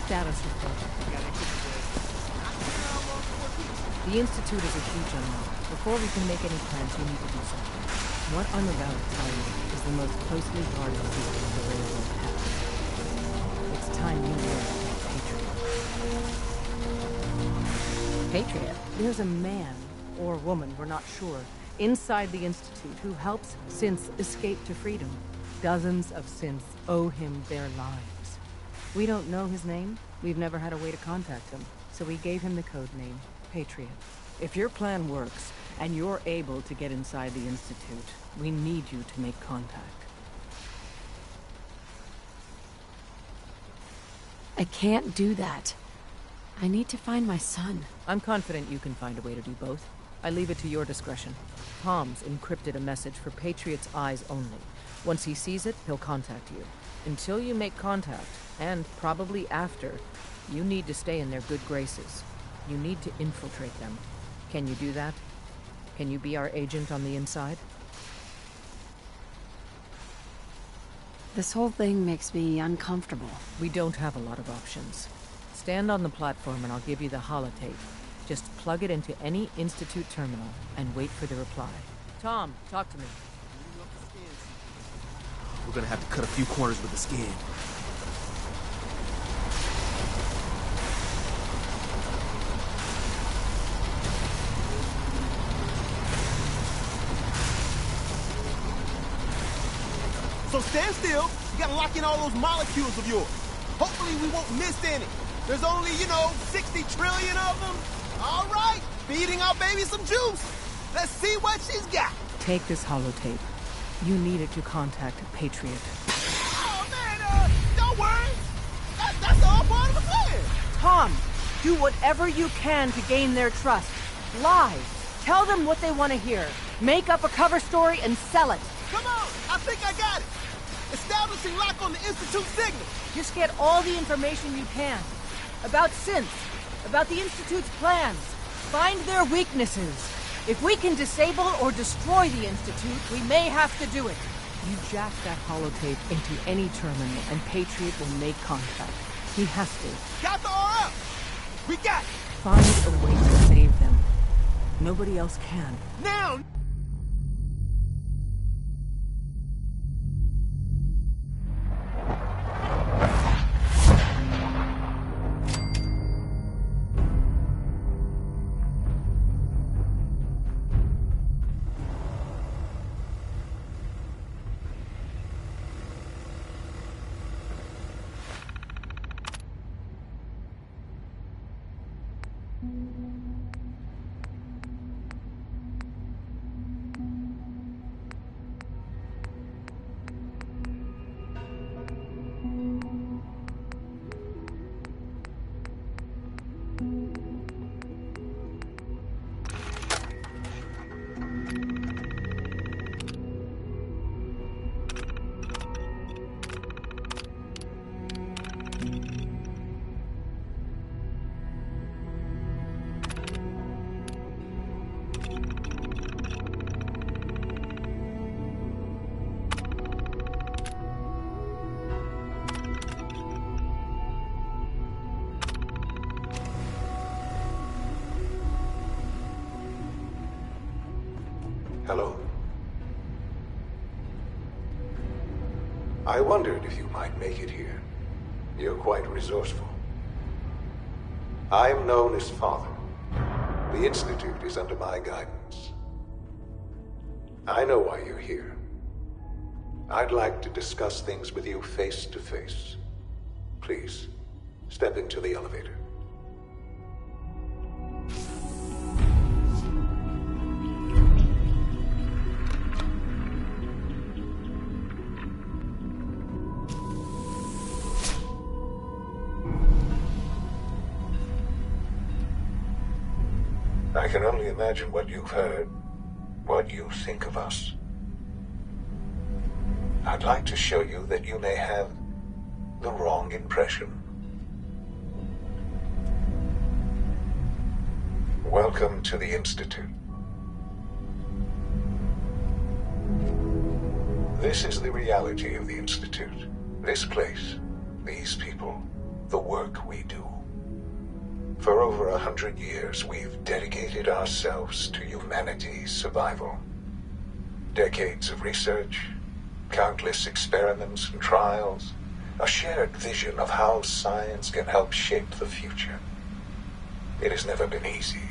Status report. The Institute is a huge unknown. Before we can make any plans, we need to do something. What I'm about to tell you is the most closely guarded secret the railroad has. It's time you learn about Patriot. Patriot? There's a man, or woman, we're not sure, inside the Institute who helps synths escape to freedom. Dozens of synths owe him their lives. We don't know his name. We've never had a way to contact him, so we gave him the code name, Patriot. If your plan works, and you're able to get inside the Institute, we need you to make contact. I can't do that. I need to find my son. I'm confident you can find a way to do both. I leave it to your discretion. Tom's encrypted a message for Patriot's eyes only. Once he sees it, he'll contact you. Until you make contact, and probably after, you need to stay in their good graces. You need to infiltrate them. Can you do that? Can you be our agent on the inside? This whole thing makes me uncomfortable. We don't have a lot of options. Stand on the platform and I'll give you the holotape. Just plug it into any Institute terminal and wait for the reply. Tom, talk to me. We're gonna have to cut a few corners with the scan. So stand still. You gotta lock in all those molecules of yours. Hopefully we won't miss any. There's only, 60 trillion of them. All right, feeding our baby some juice. Let's see what she's got. Take this holotape. You need it to contact Patriot. Oh, man, don't worry. That's all part of the plan. Tom, do whatever you can to gain their trust. Lie. Tell them what they want to hear. Make up a cover story and sell it. Come on, I think I got it. Establishing lock on the Institute signal. Just get all the information you can. About synths, about the Institute's plans. Find their weaknesses. If we can disable or destroy the Institute, we may have to do it. You jack that holotape into any terminal and Patriot will make contact. He has to. Got the RF. We got it. Find a way to save them. Nobody else can. Now! Hello. I wondered if you might make it here. You're quite resourceful. I'm known as Father. The Institute is under my guidance. I know why you're here. I'd like to discuss things with you face to face. Please, step into the elevator. I can only imagine what you've heard, what you think of us. I'd like to show you that you may have the wrong impression. Welcome to the Institute. This is the reality of the Institute. This place, these people, the work we do. For over 100 years, we've dedicated ourselves to humanity's survival. Decades of research, countless experiments and trials, a shared vision of how science can help shape the future. It has never been easy,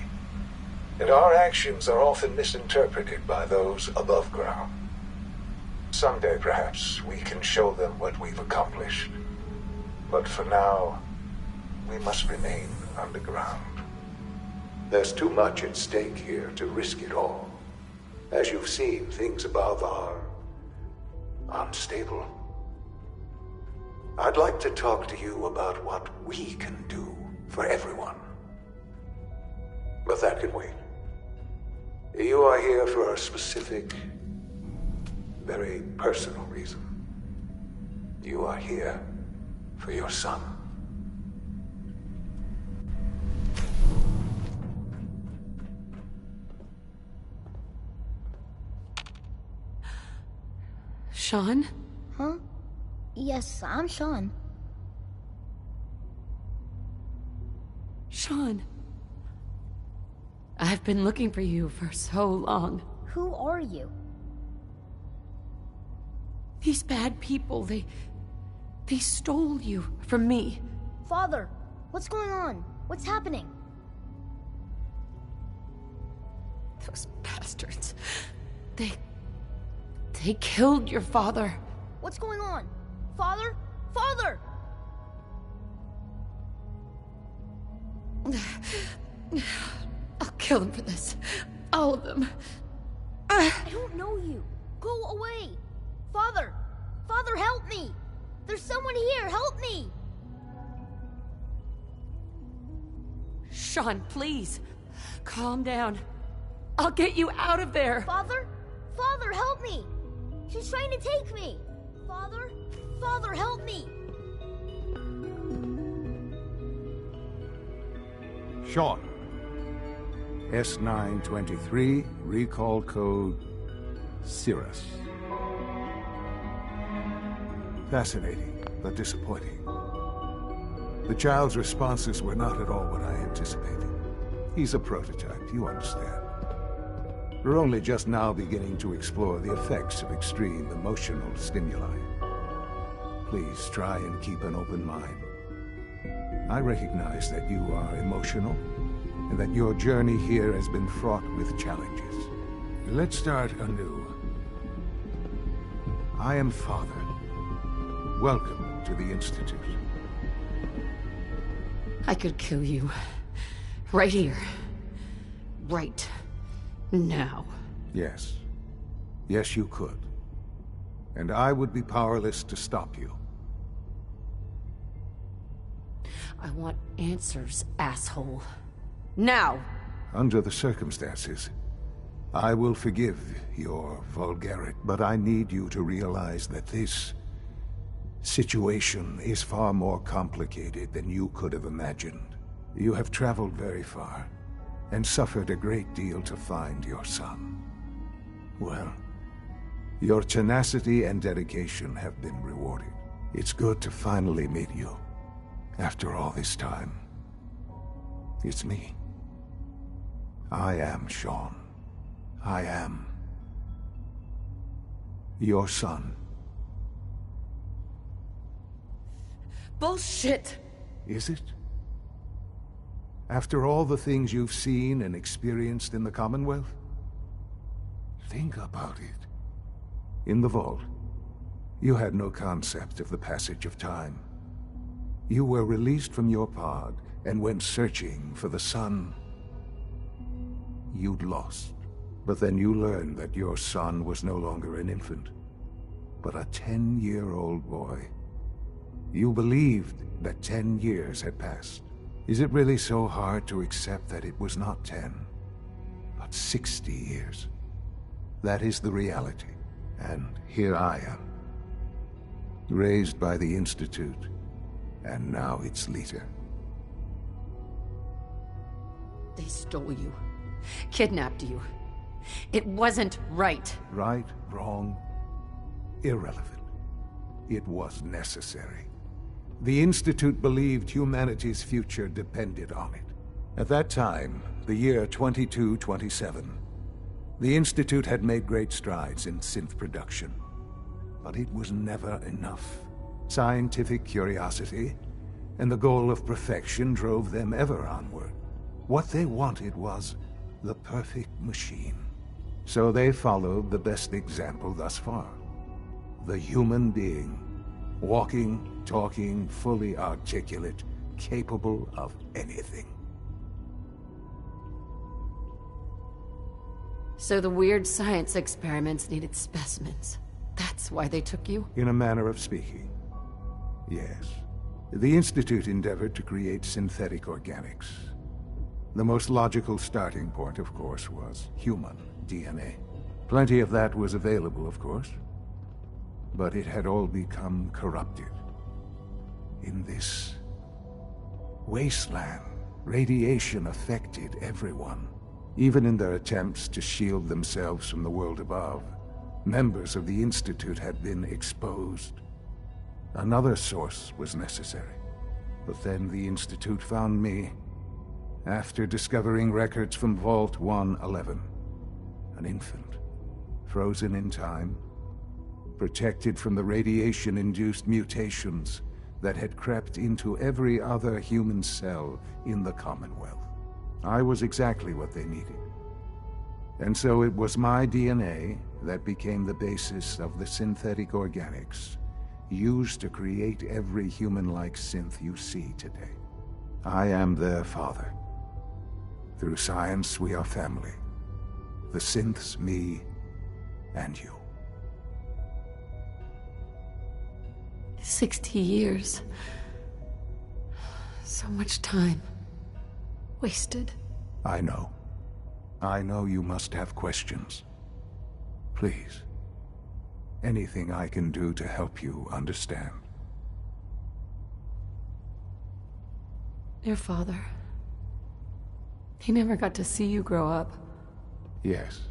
and our actions are often misinterpreted by those above ground. Someday, perhaps, we can show them what we've accomplished. But for now, we must remain underground. There's too much at stake here to risk it all. As you've seen, things above are unstable. I'd like to talk to you about what we can do for everyone. But that can wait. You are here for a specific, very personal reason. You are here for your son. Sean? Huh? Yes, I'm Sean. Sean. I've been looking for you for so long. Who are you? These bad people, they stole you from me. Father, what's going on? What's happening? Those bastards. They killed your father. What's going on? Father? Father! I'll kill them for this. All of them. I don't know you. Go away. Father! Father, help me! There's someone here, help me! Sean, please. Calm down. I'll get you out of there. Father? Father, help me! She's trying to take me! Father? Father, help me! Sean. S923, recall code Cirrus. Fascinating, but disappointing. The child's responses were not at all what I anticipated. He's a prototype, you understand. We're only just now beginning to explore the effects of extreme emotional stimuli. Please try and keep an open mind. I recognize that you are emotional, and that your journey here has been fraught with challenges. Let's start anew. I am Father. Welcome to the Institute. I could kill you. Right here. Right now. Yes. Yes, you could. And I would be powerless to stop you. I want answers, asshole. Now! Under the circumstances, I will forgive your vulgarity, but I need you to realize that this situation is far more complicated than you could have imagined. You have traveled very far, and suffered a great deal to find your son. Well, your tenacity and dedication have been rewarded. It's good to finally meet you, after all this time. It's me. I am Sean. I am your son. Bullshit! Is it? After all the things you've seen and experienced in the Commonwealth? Think about it. In the vault, you had no concept of the passage of time. You were released from your pod and went searching for the son you'd lost. But then you learned that your son was no longer an infant, but a 10-year-old boy. You believed that 10 years had passed. Is it really so hard to accept that it was not 10, but 60 years? That is the reality. And here I am, raised by the Institute, and now its leader. They stole you. Kidnapped you. It wasn't right. Right, wrong, irrelevant. It was necessary. The Institute believed humanity's future depended on it. At that time, the year 2227, the Institute had made great strides in synth production. But it was never enough. Scientific curiosity and the goal of perfection drove them ever onward. What they wanted was the perfect machine. So they followed the best example thus far. The human being. Walking, talking, fully articulate, capable of anything. So the weird science experiments needed specimens. That's why they took you? In a manner of speaking, yes. The Institute endeavored to create synthetic organics. The most logical starting point, of course, was human DNA. Plenty of that was available, of course. But it had all become corrupted. In this wasteland, radiation affected everyone. Even in their attempts to shield themselves from the world above, members of the Institute had been exposed. Another source was necessary. But then the Institute found me, after discovering records from Vault 111. An infant, frozen in time, protected from the radiation-induced mutations that had crept into every other human cell in the Commonwealth. I was exactly what they needed. And so it was my DNA that became the basis of the synthetic organics used to create every human-like synth you see today. I am their father. Through science, we are family. The synths, me, and you. 60 years. So much time. Wasted. I know. I know you must have questions. Please. Anything I can do to help you understand. Your father. He never got to see you grow up. Yes.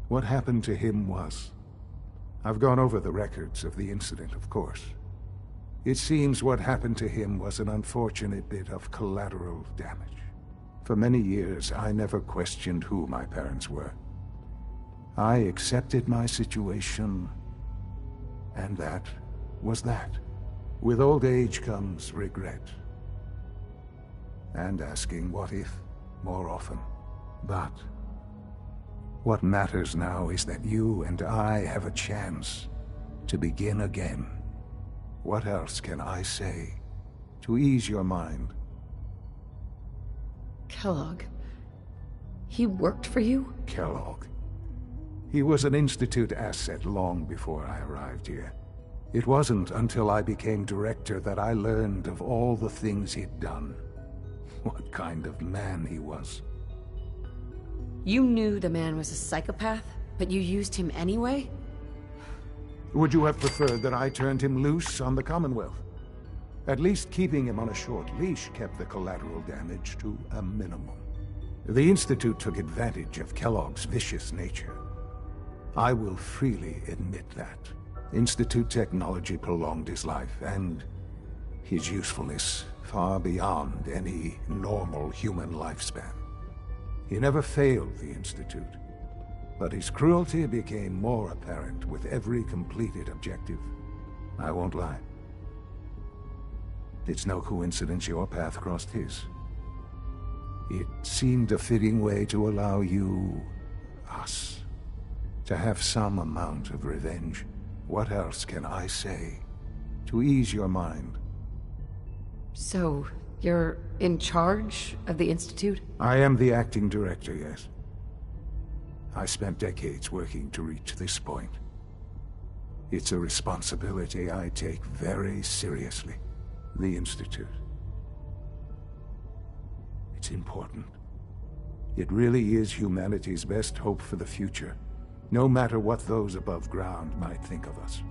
What happened to him was... I've gone over the records of the incident, of course. It seems what happened to him was an unfortunate bit of collateral damage. For many years, I never questioned who my parents were. I accepted my situation, and that was that. With old age comes regret. And asking what if more often. But what matters now is that you and I have a chance to begin again. What else can I say to ease your mind? Kellogg. He worked for you? Kellogg. He was an Institute asset long before I arrived here. It wasn't until I became director that I learned of all the things he'd done. What kind of man he was. You knew the man was a psychopath, but you used him anyway? Would you have preferred that I turned him loose on the Commonwealth? At least keeping him on a short leash kept the collateral damage to a minimum. The Institute took advantage of Kellogg's vicious nature. I will freely admit that. Institute technology prolonged his life, and his usefulness far beyond any normal human lifespan. He never failed the Institute, but his cruelty became more apparent with every completed objective. I won't lie. It's no coincidence your path crossed his. It seemed a fitting way to allow you, us, to have some amount of revenge. What else can I say to ease your mind? So, you're in charge of the Institute? I am the acting director, yes. I spent decades working to reach this point. It's a responsibility I take very seriously. The Institute. It's important. It really is humanity's best hope for the future, no matter what those above ground might think of us.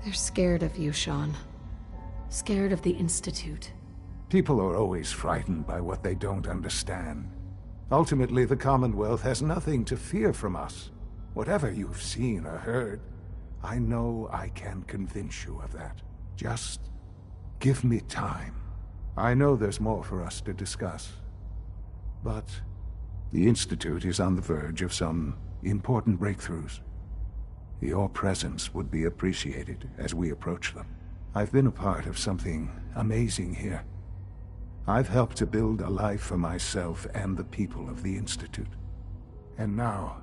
They're scared of you, Sean. Scared of the Institute. People are always frightened by what they don't understand. Ultimately, the Commonwealth has nothing to fear from us. Whatever you've seen or heard, I know I can convince you of that. Just give me time. I know there's more for us to discuss. But the Institute is on the verge of some important breakthroughs. Your presence would be appreciated as we approach them. I've been a part of something amazing here. I've helped to build a life for myself and the people of the Institute. And now,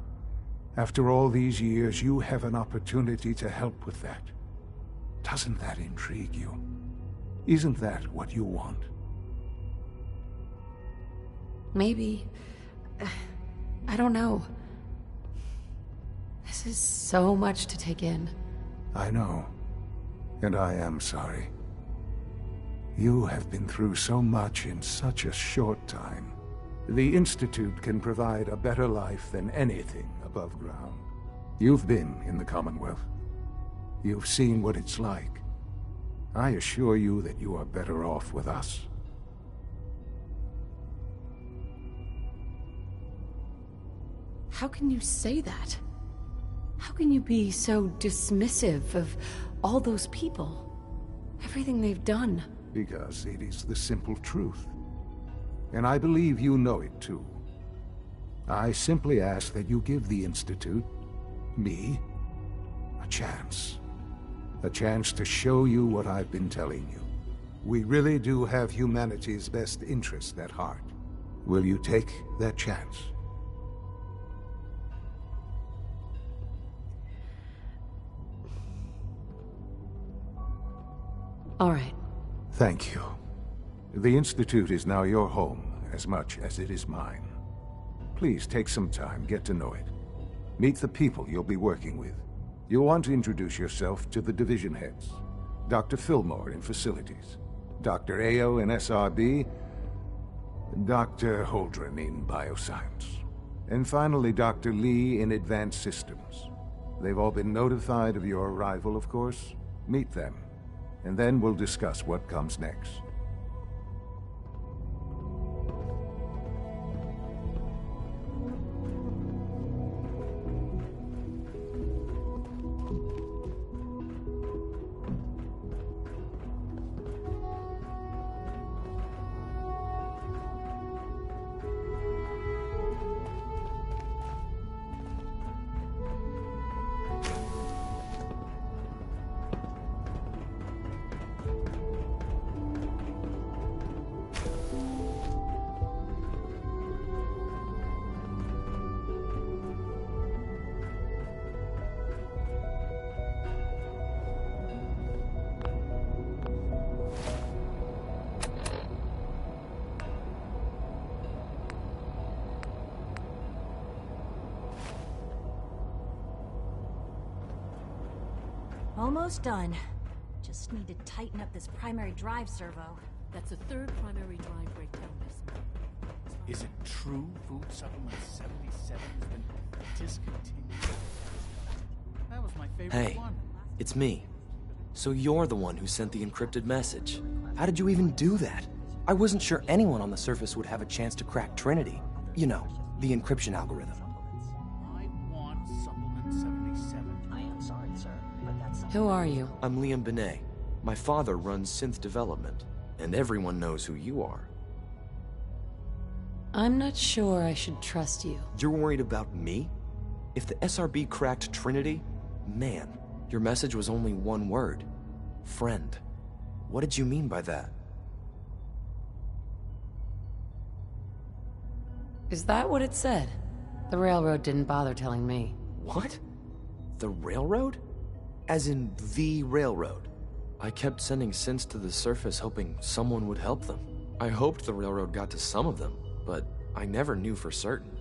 after all these years, you have an opportunity to help with that. Doesn't that intrigue you? Isn't that what you want? Maybe. I don't know. This is so much to take in. I know. And I am sorry. You have been through so much in such a short time. The Institute can provide a better life than anything above ground. You've been in the Commonwealth. You've seen what it's like. I assure you that you are better off with us. How can you say that? How can you be so dismissive of all those people? Everything they've done? Because it is the simple truth. And I believe you know it too. I simply ask that you give the Institute, me, a chance. A chance to show you what I've been telling you. We really do have humanity's best interest at heart. Will you take that chance? All right. Thank you. The Institute is now your home, as much as it is mine. Please take some time, get to know it. Meet the people you'll be working with. You'll want to introduce yourself to the division heads. Dr. Fillmore in Facilities, Dr. Ayo in SRB, Dr. Holdren in Bioscience, and finally Dr. Lee in Advanced Systems. They've all been notified of your arrival, of course. Meet them, and then we'll discuss what comes next. Almost done. Just need to tighten up this primary drive servo. That's the third primary drive breakdown this month. Is it true food supplement 77 has been discontinued? That was my favorite one. Hey, it's me. So you're the one who sent the encrypted message. How did you even do that? I wasn't sure anyone on the surface would have a chance to crack Trinity. You know, the encryption algorithm. I want supplement 77. I am sorry, sir, but that's... Who are you? I'm Liam Benet. My father runs synth development, and everyone knows who you are. I'm not sure I should trust you. You're worried about me? If the SRB cracked Trinity, man, your message was only one word. Friend. What did you mean by that? Is that what it said? The railroad didn't bother telling me. What? The railroad? As in the railroad? I kept sending synths to the surface hoping someone would help them. I hoped the railroad got to some of them, but I never knew for certain.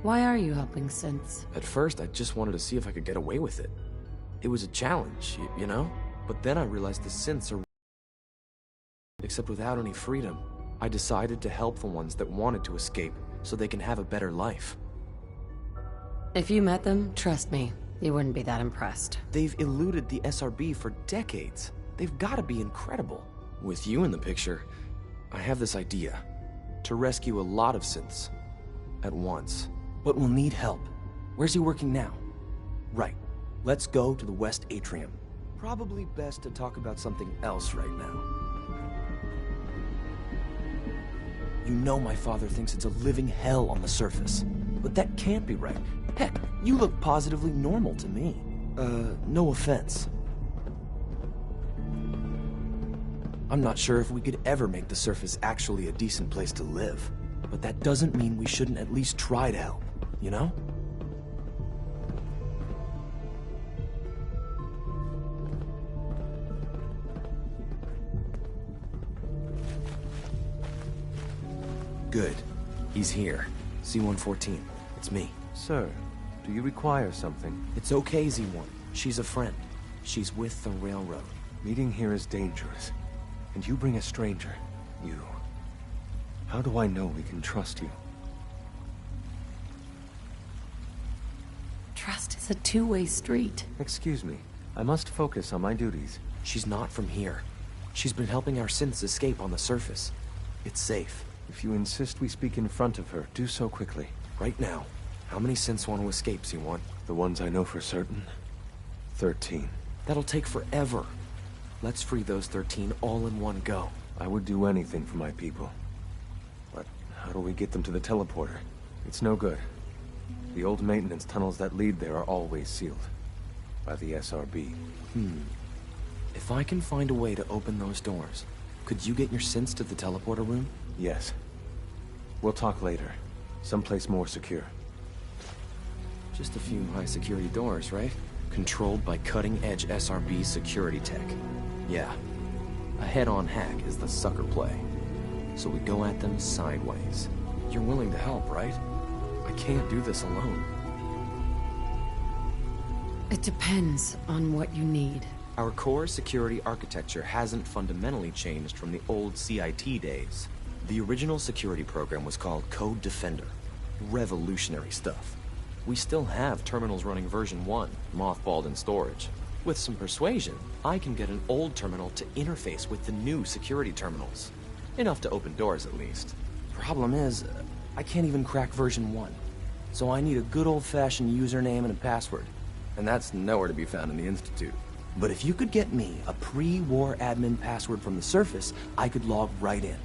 Why are you helping synths? At first, I just wanted to see if I could get away with it. It was a challenge, you know? But then I realized the synths are... except without any freedom. I decided to help the ones that wanted to escape, so they can have a better life. If you met them, trust me, you wouldn't be that impressed. They've eluded the SRB for decades. They've got to be incredible. With you in the picture, I have this idea. To rescue a lot of synths. At once. But we'll need help. Where's he working now? Right. Let's go to the West Atrium. Probably best to talk about something else right now. You know my father thinks it's a living hell on the surface. But that can't be right. Heck, you look positively normal to me. No offense. I'm not sure if we could ever make the surface actually a decent place to live. But that doesn't mean we shouldn't at least try to help, you know? Good. He's here. C-114. It's me. Sir, do you require something? It's okay, Z-1. She's a friend. She's with the railroad. Meeting here is dangerous. And you bring a stranger. You. How do I know we can trust you? Trust is a two-way street. Excuse me. I must focus on my duties. She's not from here. She's been helping our synths escape on the surface. It's safe. If you insist we speak in front of her, do so quickly. Right now. How many synths want to escape, C1? The ones I know for certain? 13. That'll take forever. Let's free those 13 all in one go. I would do anything for my people. But how do we get them to the teleporter? It's no good. The old maintenance tunnels that lead there are always sealed. By the SRB. If I can find a way to open those doors, could you get your synths to the teleporter room? Yes. We'll talk later. Someplace more secure. Just a few high-security doors, right? Controlled by cutting-edge SRB security tech. Yeah. A head-on hack is the sucker play. So we go at them sideways. You're willing to help, right? I can't do this alone. It depends on what you need. Our core security architecture hasn't fundamentally changed from the old CIT days. The original security program was called Code Defender. Revolutionary stuff. We still have terminals running version 1, mothballed in storage. With some persuasion, I can get an old terminal to interface with the new security terminals. Enough to open doors, at least. Problem is, I can't even crack version 1. So I need a good old-fashioned username and a password. And that's nowhere to be found in the Institute. But if you could get me a pre-war admin password from the surface, I could log right in.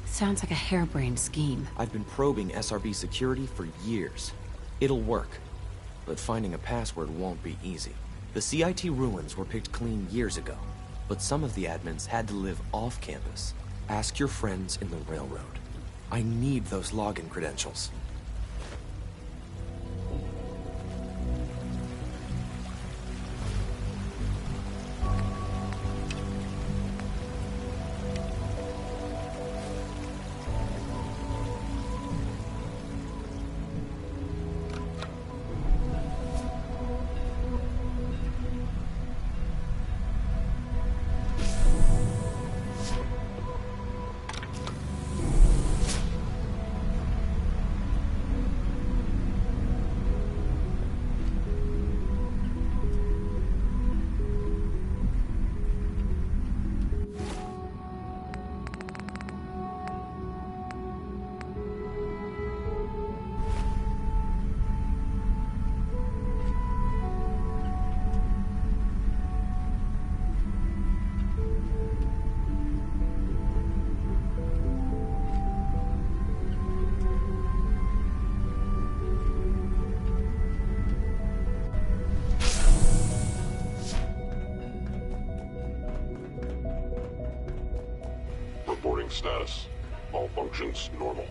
Sounds like a harebrained scheme. I've been probing SRB security for years. It'll work. But finding a password won't be easy. The CIT ruins were picked clean years ago. But some of the admins had to live off campus. Ask your friends in the railroad. I need those login credentials. Status. All functions normal.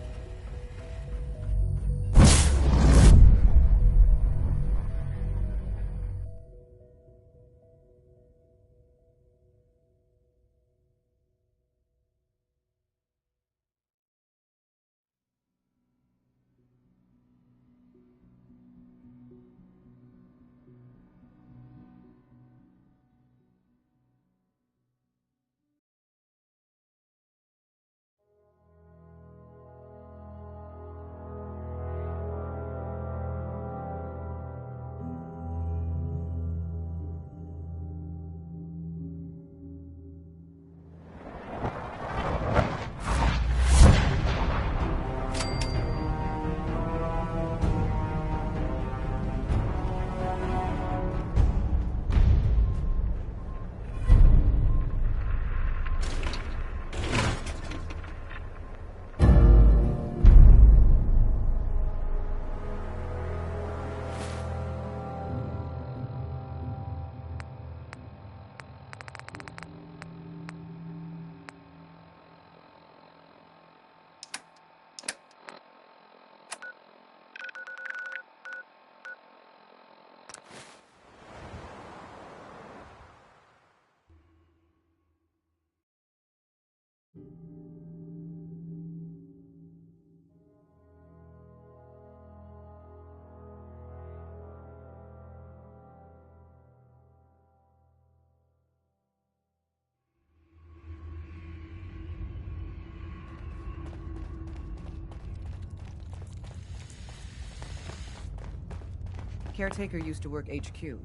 Caretaker used to work HQ.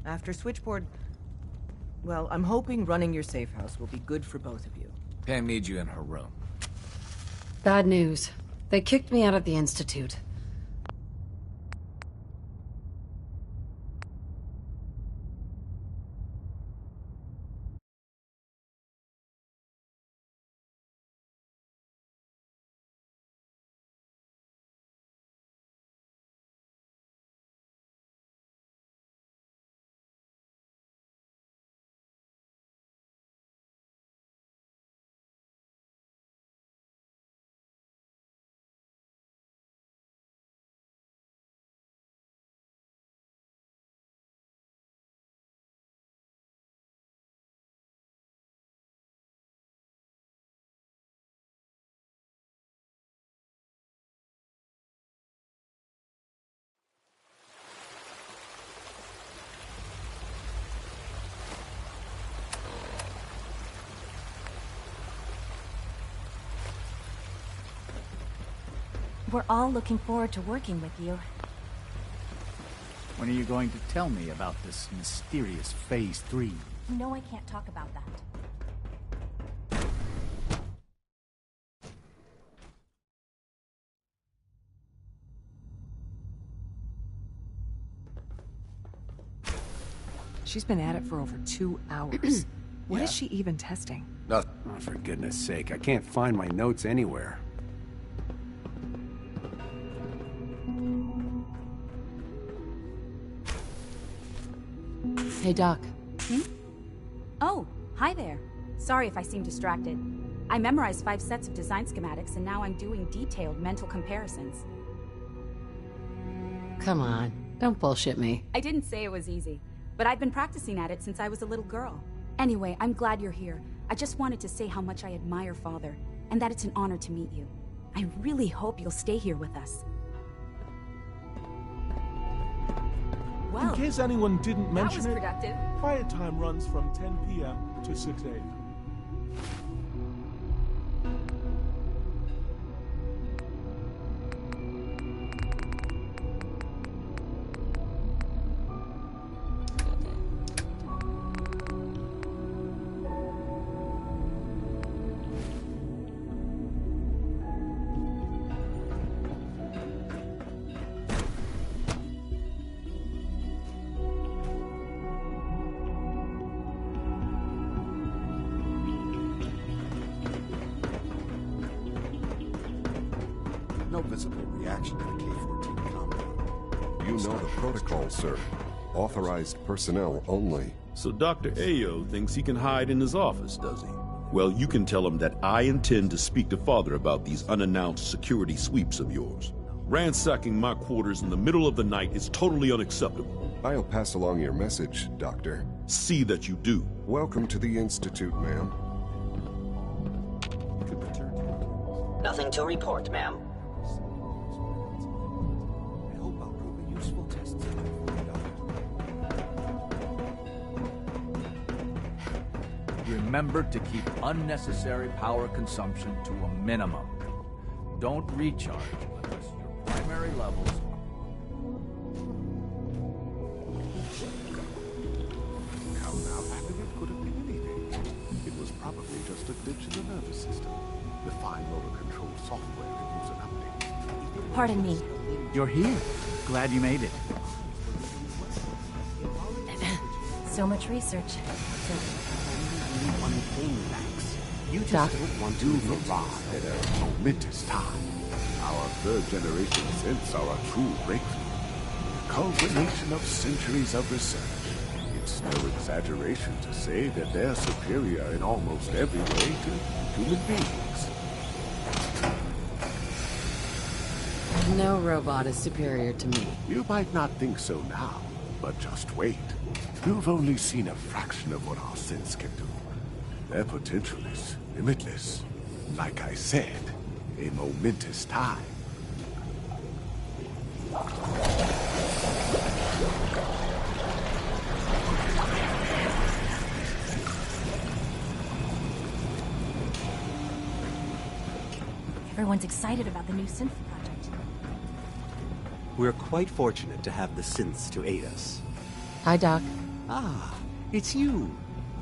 After Switchboard... Well, I'm hoping running your safe house will be good for both of you. Pam needs you in her room. Bad news. They kicked me out of the Institute. We're all looking forward to working with you. When are you going to tell me about this mysterious Phase 3? No, I can't talk about that. She's been at it for over 2 hours. What is she even testing? Nothing. Oh, for goodness sake, I can't find my notes anywhere. Hey, Doc. Oh, hi there. Sorry if I seem distracted. I memorized 5 sets of design schematics, and now I'm doing detailed mental comparisons. Come on, don't bullshit me. I didn't say it was easy, but I've been practicing at it since I was a little girl. Anyway, I'm glad you're here. I just wanted to say how much I admire Father, and that it's an honor to meet you. I really hope you'll stay here with us. In case anyone didn't mention it, productive. quiet time runs from 10 p.m. to 6 a.m. No visible reaction to the K-14 compound. You know the protocol, sir. Authorized personnel only. So Dr. Ayo thinks he can hide in his office, does he? Well, you can tell him that I intend to speak to Father about these unannounced security sweeps of yours. Ransacking my quarters in the middle of the night is totally unacceptable. I'll pass along your message, Doctor. See that you do. Welcome to the Institute, ma'am. Nothing to report, ma'am. I hope I'll prove a useful test subject for you, Doctor. Remember to keep unnecessary power consumption to a minimum. Don't recharge unless your primary levels are... How Appendectomy could have been anything. It was probably just a glitch in the nervous system. The fine motor control software could use an update. Pardon me. You're here. Glad you made it. So much research. One thing, Max. You just Doc. don't want to arrive at a momentous time. Our third-generation synths are a true breakthrough. Culmination of centuries of research. It's no exaggeration to say that they're superior in almost every way to human beings. No robot is superior to me. You might not think so now, but just wait. You've only seen a fraction of what our synths can do. Their potential is limitless. Like I said, a momentous time. Everyone's excited about the new synth project. We're quite fortunate to have the synths to aid us. Hi, Doc. Ah, it's you.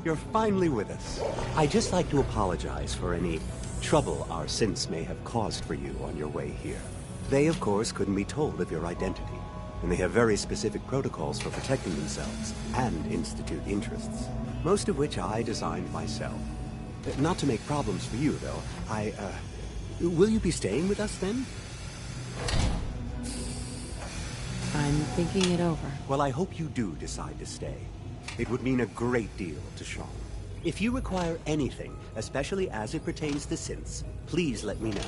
You're finally with us. I'd just like to apologize for any trouble our synths may have caused for you on your way here. They, of course, couldn't be told of your identity, and they have very specific protocols for protecting themselves and Institute interests, most of which I designed myself. Not to make problems for you, though. Will you be staying with us, then? I'm thinking it over. Well, I hope you do decide to stay. It would mean a great deal to Sean. If you require anything, especially as it pertains to synths, please let me know.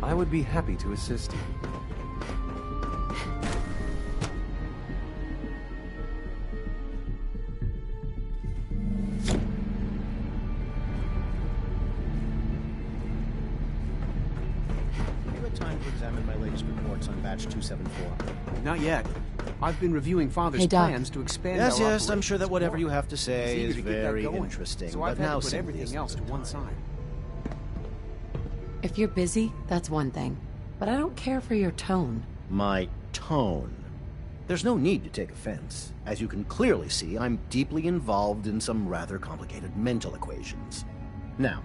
I would be happy to assist you. Have you had time to examine my latest reports on batch 274? Not yet. I've been reviewing Father's plans to expand Yes, our yes, I'm sure that operations whatever more. you have to It's say eager is to get that very going. interesting, So but I've had now to put simply everything isn't else to the one time. side. If you're busy, that's one thing. But I don't care for your tone. My tone. There's no need to take offense. As you can clearly see, I'm deeply involved in some rather complicated mental equations. Now,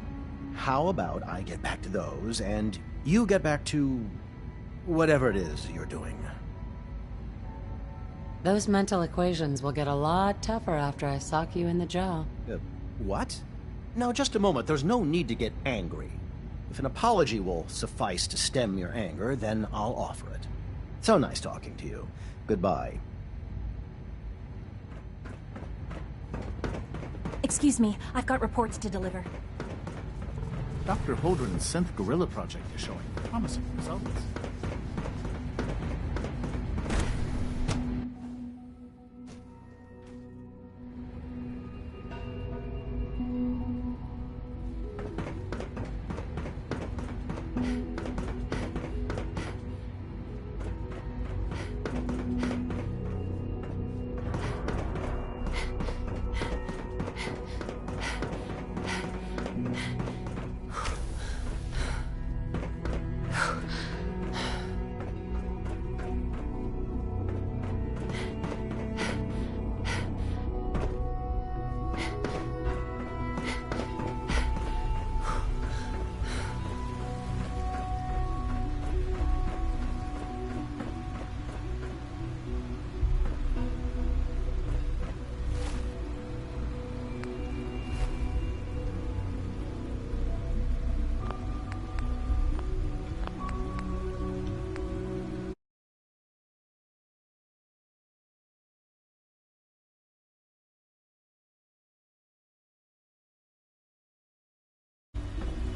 how about I get back to those, and you get back to whatever it is you're doing. Those mental equations will get a lot tougher after I sock you in the jaw. What? Now, just a moment. There's no need to get angry. If an apology will suffice to stem your anger, then I'll offer it. So nice talking to you. Goodbye. Excuse me, I've got reports to deliver. Dr. Holdren's synth gorilla project is showing promising results.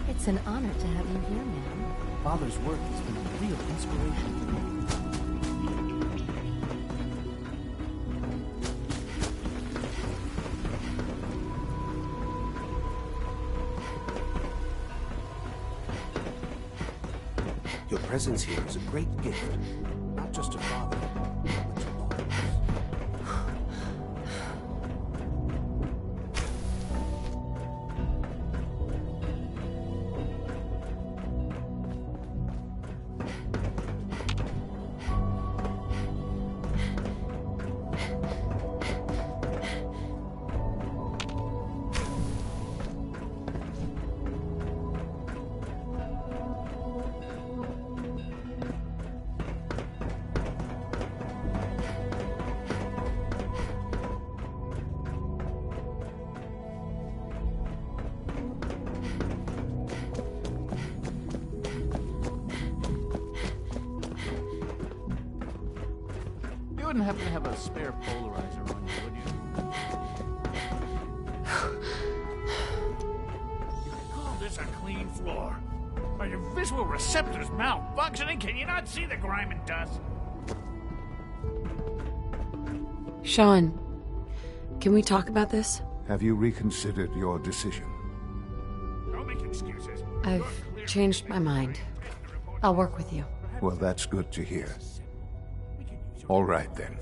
It's an honor to have you here, ma'am. Father's work has been a real inspiration to me. Your presence here is a great gift, not just to Father, but to all of us. wouldn't happen to have a spare polarizer on you, would you? You can call this a clean floor. Are your visual receptors malfunctioning? Can you not see the grime and dust? Sean, can we talk about this? Have you reconsidered your decision? Don't make excuses. I've changed my mind. I'll work with you. Well, that's good to hear. All right, then.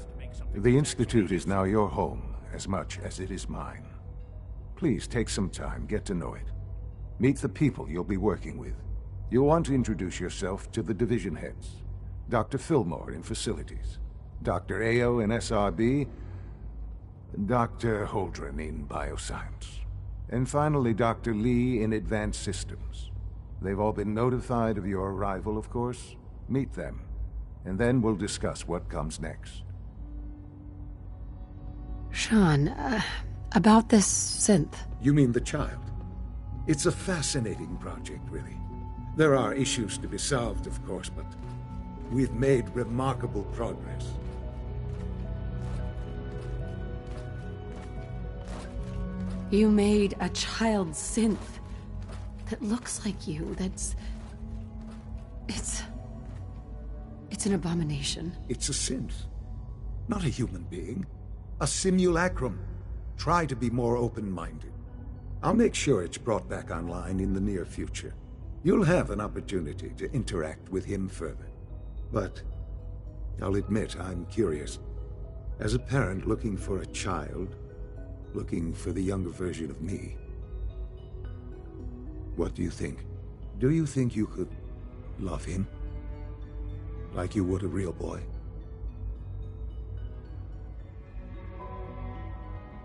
The Institute is now your home, as much as it is mine. Please take some time, get to know it. Meet the people you'll be working with. You'll want to introduce yourself to the division heads. Dr. Fillmore in Facilities, Dr. Ayo in SRB, Dr. Holdren in Bioscience, and finally Dr. Lee in Advanced Systems. They've all been notified of your arrival, of course. Meet them, and then we'll discuss what comes next. Sean, about this synth. You mean the child? It's a fascinating project, really. There are issues to be solved, of course, but we've made remarkable progress. You made a child synth that looks like you, It's an abomination. It's a synth, not a human being. A simulacrum. Try to be more open-minded. I'll make sure it's brought back online in the near future. You'll have an opportunity to interact with him further. But I'll admit I'm curious. As a parent looking for a child, looking for the younger version of me, what do you think? Do you think you could love him? Like you would a real boy?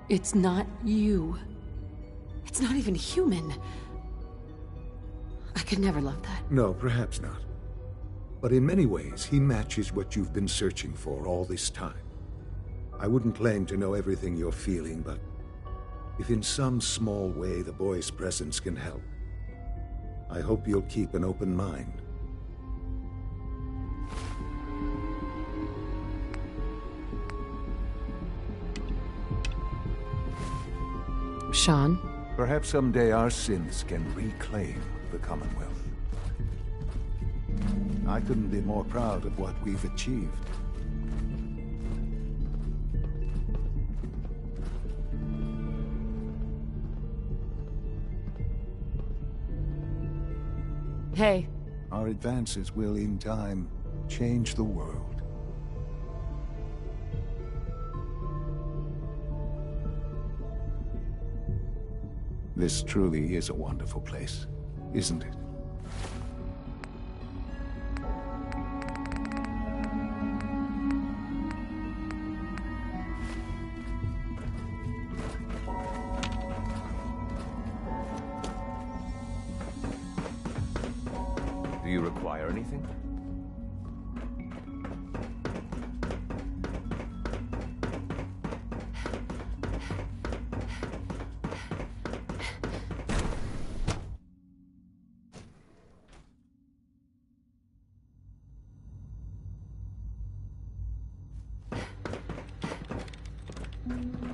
It's not you. It's not even human. I could never love that. No, perhaps not. But in many ways, he matches what you've been searching for all this time. I wouldn't claim to know everything you're feeling, but if in some small way the boy's presence can help, I hope you'll keep an open mind. Sean? Perhaps someday our synths can reclaim the Commonwealth. I couldn't be more proud of what we've achieved. Hey. Our advances will, in time, change the world. This truly is a wonderful place, isn't it? Do you require anything?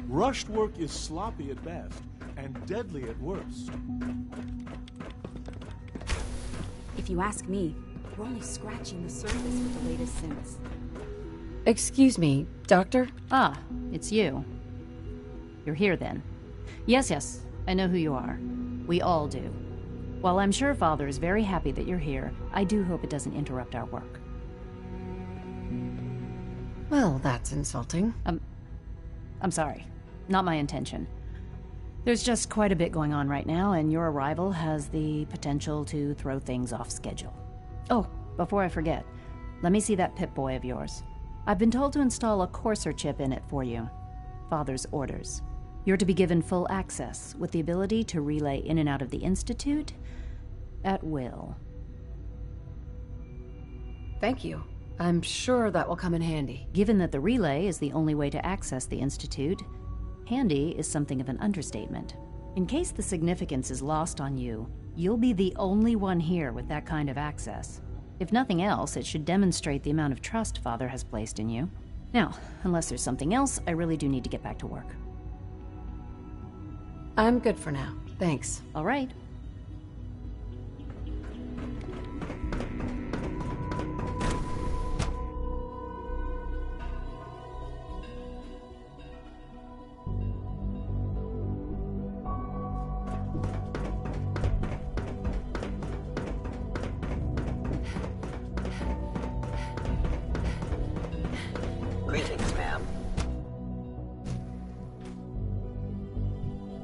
Rushed work is sloppy at best, and deadly at worst. If you ask me, we're only scratching the surface with the latest synths. Excuse me, Doctor? Ah, it's you. You're here then. Yes, I know who you are. We all do. While I'm sure Father is very happy that you're here, I do hope it doesn't interrupt our work. Well, that's insulting. I'm sorry. Not my intention. There's just quite a bit going on right now, and your arrival has the potential to throw things off schedule. Oh, before I forget, let me see that Pip-Boy of yours. I've been told to install a courser chip in it for you. Father's orders. You're to be given full access, with the ability to relay in and out of the Institute at will. Thank you. I'm sure that will come in handy. Given that the relay is the only way to access the Institute, handy is something of an understatement. In case the significance is lost on you, you'll be the only one here with that kind of access. If nothing else, it should demonstrate the amount of trust Father has placed in you. Now, unless there's something else, I really do need to get back to work. I'm good for now. Thanks. All right. Greetings, ma'am.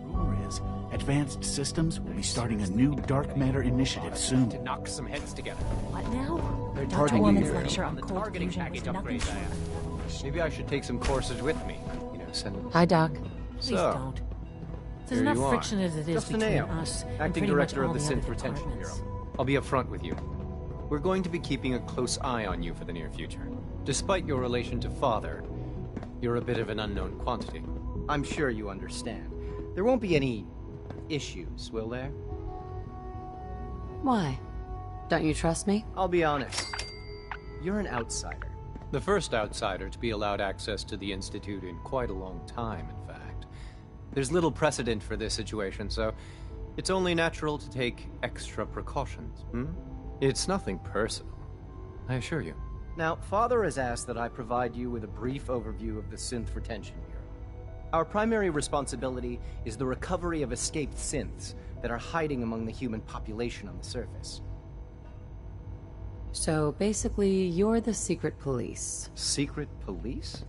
Rumor is, Advanced Systems will be starting a new dark matter initiative soon. To knock some heads together. What now? They're Dr. targeting Woman's you lecture on on the cold targeting fusion was package nothing upgrades I have. Maybe I should take some courses with me. You know, send them. Hi, Doc. Please So, don't. There's here enough you are. friction as it is Just between Neo, us and acting pretty much director of all the other Synth Retention departments. Bureau. I'll be upfront with you. We're going to be keeping a close eye on you for the near future. Despite your relation to Father, you're a bit of an unknown quantity. I'm sure you understand. There won't be any issues, will there? Why? Don't you trust me? I'll be honest. You're an outsider. The first outsider to be allowed access to the Institute in quite a long time, in fact. There's little precedent for this situation, so it's only natural to take extra precautions, It's nothing personal, I assure you. Now, Father has asked that I provide you with a brief overview of the Synth Retention Bureau. Our primary responsibility is the recovery of escaped synths that are hiding among the human population on the surface. So basically, you're the secret police. Secret police?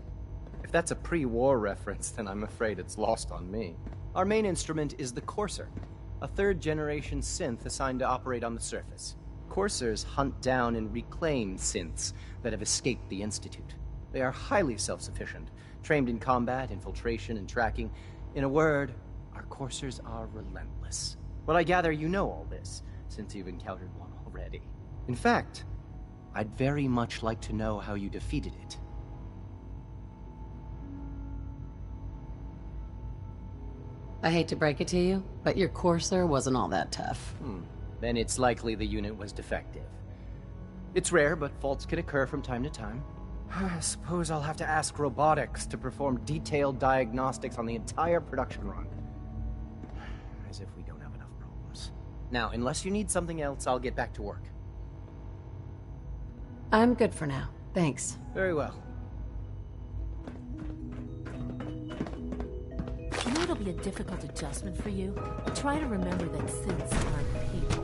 If that's a pre-war reference, then I'm afraid it's lost on me. Our main instrument is the Courser, a third-generation synth assigned to operate on the surface. Coursers hunt down and reclaim synths that have escaped the Institute. They are highly self-sufficient, trained in combat, infiltration, and tracking. In a word, our Coursers are relentless. But I gather you know all this, since you've encountered one already. In fact, I'd very much like to know how you defeated it. I hate to break it to you, but your Courser wasn't all that tough. Then it's likely the unit was defective. It's rare, but faults can occur from time to time. I suppose I'll have to ask robotics to perform detailed diagnostics on the entire production run. As if we don't have enough problems. Now, unless you need something else, I'll get back to work. I'm good for now. Thanks. Very well. I know it'll be a difficult adjustment for you, but try to remember that synths aren't people.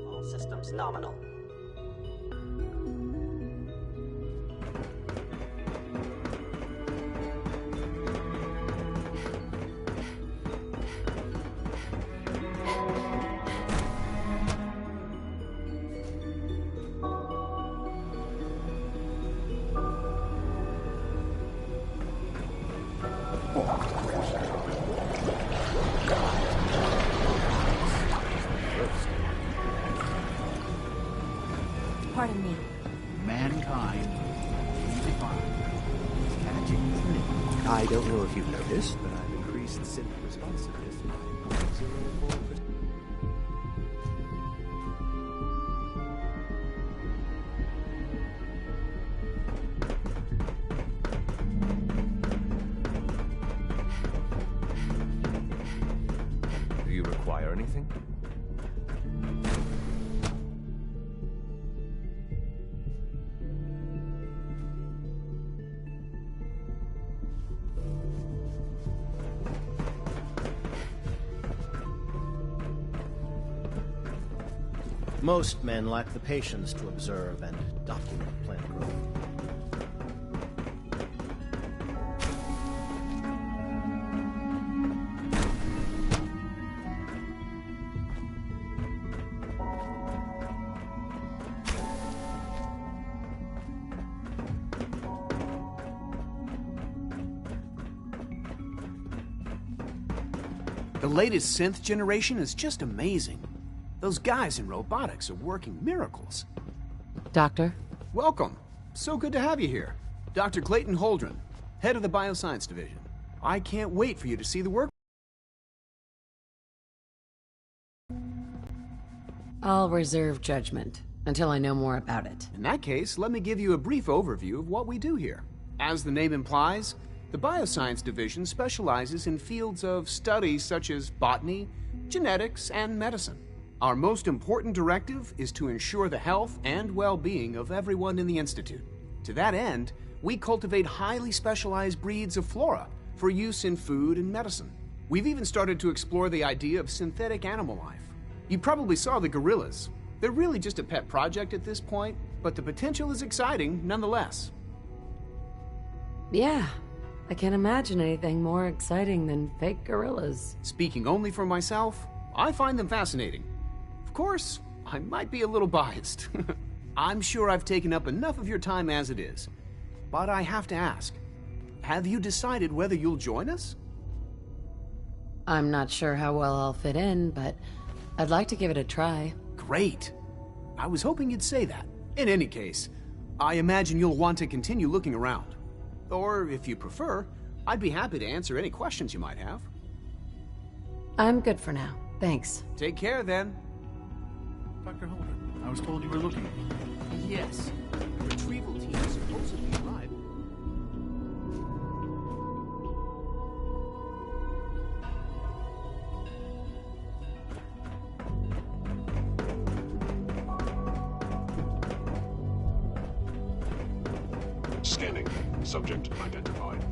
All systems nominal. Pardon me. Mankind redefined. Catching thrill. I don't know if you've noticed, but I've increased synth responsiveness by 0.04%. Do you require anything? Most men lack the patience to observe and document plant growth. The latest synth generation is just amazing. Those guys in robotics are working miracles. Doctor? Welcome. So good to have you here. Dr. Clayton Holdren, head of the Bioscience Division. I can't wait for you to see the work. I'll reserve judgment. until I know more about it. In that case, let me give you a brief overview of what we do here. As the name implies, the Bioscience Division specializes in fields of study such as botany, genetics, and medicine. Our most important directive is to ensure the health and well-being of everyone in the Institute. To that end, we cultivate highly specialized breeds of flora for use in food and medicine. We've even started to explore the idea of synthetic animal life. You probably saw the gorillas. They're really just a pet project at this point, but the potential is exciting nonetheless. Yeah, I can't imagine anything more exciting than fake gorillas. Speaking only for myself, I find them fascinating. Of course, I might be a little biased. I'm sure I've taken up enough of your time as it is. But I have to ask, have you decided whether you'll join us? I'm not sure how well I'll fit in, but I'd like to give it a try. Great. I was hoping you'd say that. In any case, I imagine you'll want to continue looking around. Or, if you prefer, I'd be happy to answer any questions you might have. I'm good for now. Thanks. Take care, then. Dr. Holden, I was told you were looking. Yes. The retrieval team supposedly arrived. Scanning. Subject identified.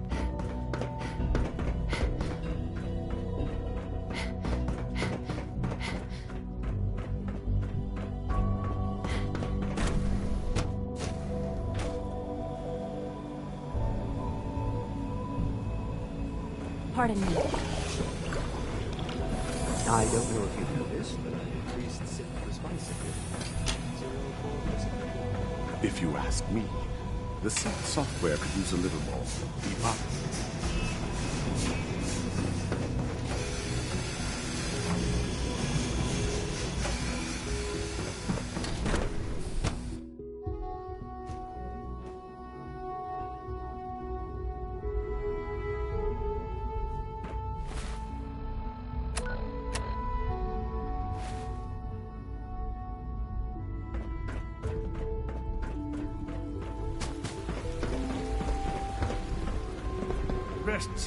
Pardon me. I don't know if you know this, but I increased synth responsiveness. If you ask me, the synth software could use a little more debugging.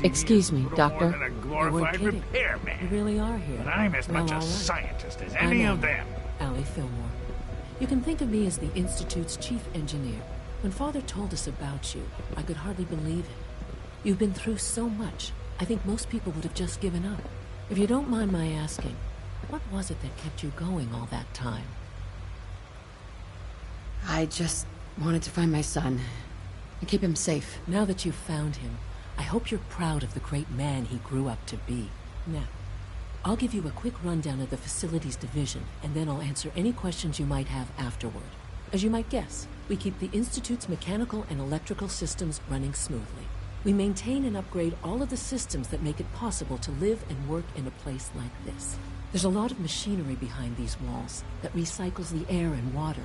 Excuse me, Doctor. You weren't kidding. You really are here. But I'm as much a all right. scientist as any of them. Allie Fillmore. You can think of me as the Institute's chief engineer. When Father told us about you, I could hardly believe it. You've been through so much, I think most people would have just given up. If you don't mind my asking, what was it that kept you going all that time? I just wanted to find my son and keep him safe. Now that you've found him, I hope you're proud of the great man he grew up to be. Now, I'll give you a quick rundown of the Facilities Division, and then I'll answer any questions you might have afterward. As you might guess, we keep the Institute's mechanical and electrical systems running smoothly. We maintain and upgrade all of the systems that make it possible to live and work in a place like this. There's a lot of machinery behind these walls that recycles the air and water,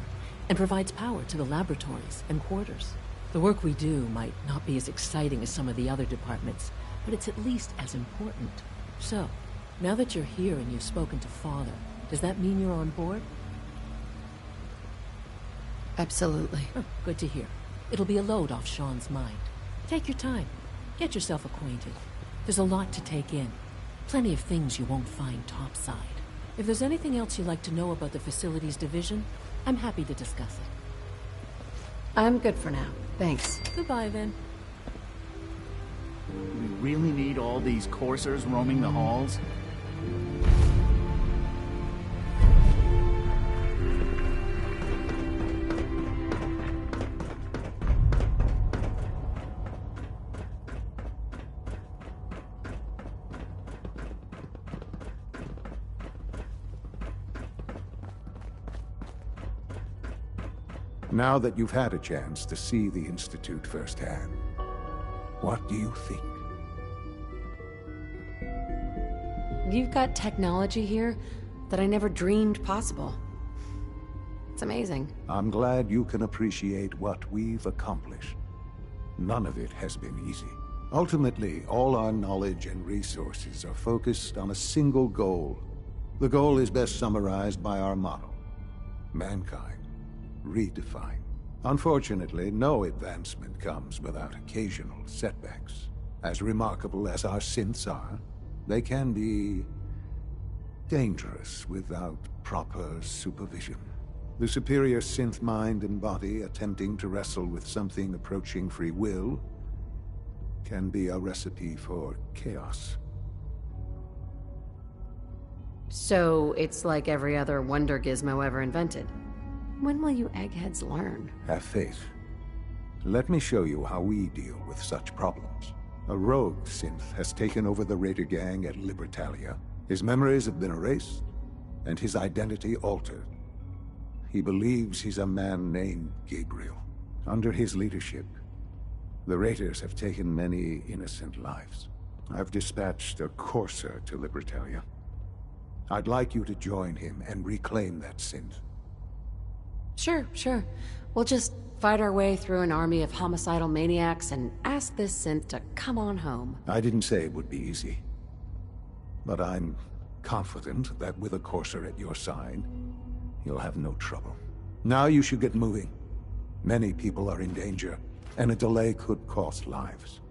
and provides power to the laboratories and quarters. The work we do might not be as exciting as some of the other departments, but it's at least as important. So, now that you're here and you've spoken to Father, does that mean you're on board? Absolutely. Oh, good to hear. It'll be a load off Sean's mind. Take your time. Get yourself acquainted. There's a lot to take in. Plenty of things you won't find topside. If there's anything else you'd like to know about the Facilities Division, I'm happy to discuss it. I'm good for now. Thanks. Goodbye, then. Do we really need all these coursers roaming the halls? Now that you've had a chance to see the Institute firsthand, what do you think? You've got technology here that I never dreamed possible. It's amazing. I'm glad you can appreciate what we've accomplished. None of it has been easy. Ultimately, all our knowledge and resources are focused on a single goal. The goal is best summarized by our motto: mankind redefine. Unfortunately, no advancement comes without occasional setbacks. As remarkable as our synths are, they can be dangerous without proper supervision. The superior synth mind and body attempting to wrestle with something approaching free will can be a recipe for chaos. So it's like every other wonder gizmo ever invented. When will you eggheads learn? Have faith. Let me show you how we deal with such problems. A rogue synth has taken over the Raider gang at Libertalia. His memories have been erased, and his identity altered. He believes he's a man named Gabriel. Under his leadership, the Raiders have taken many innocent lives. I've dispatched a courser to Libertalia. I'd like you to join him and reclaim that synth. Sure. We'll just fight our way through an army of homicidal maniacs and ask this synth to come on home. I didn't say it would be easy. But I'm confident that with a courser at your side, you'll have no trouble. Now you should get moving. Many people are in danger, and a delay could cost lives.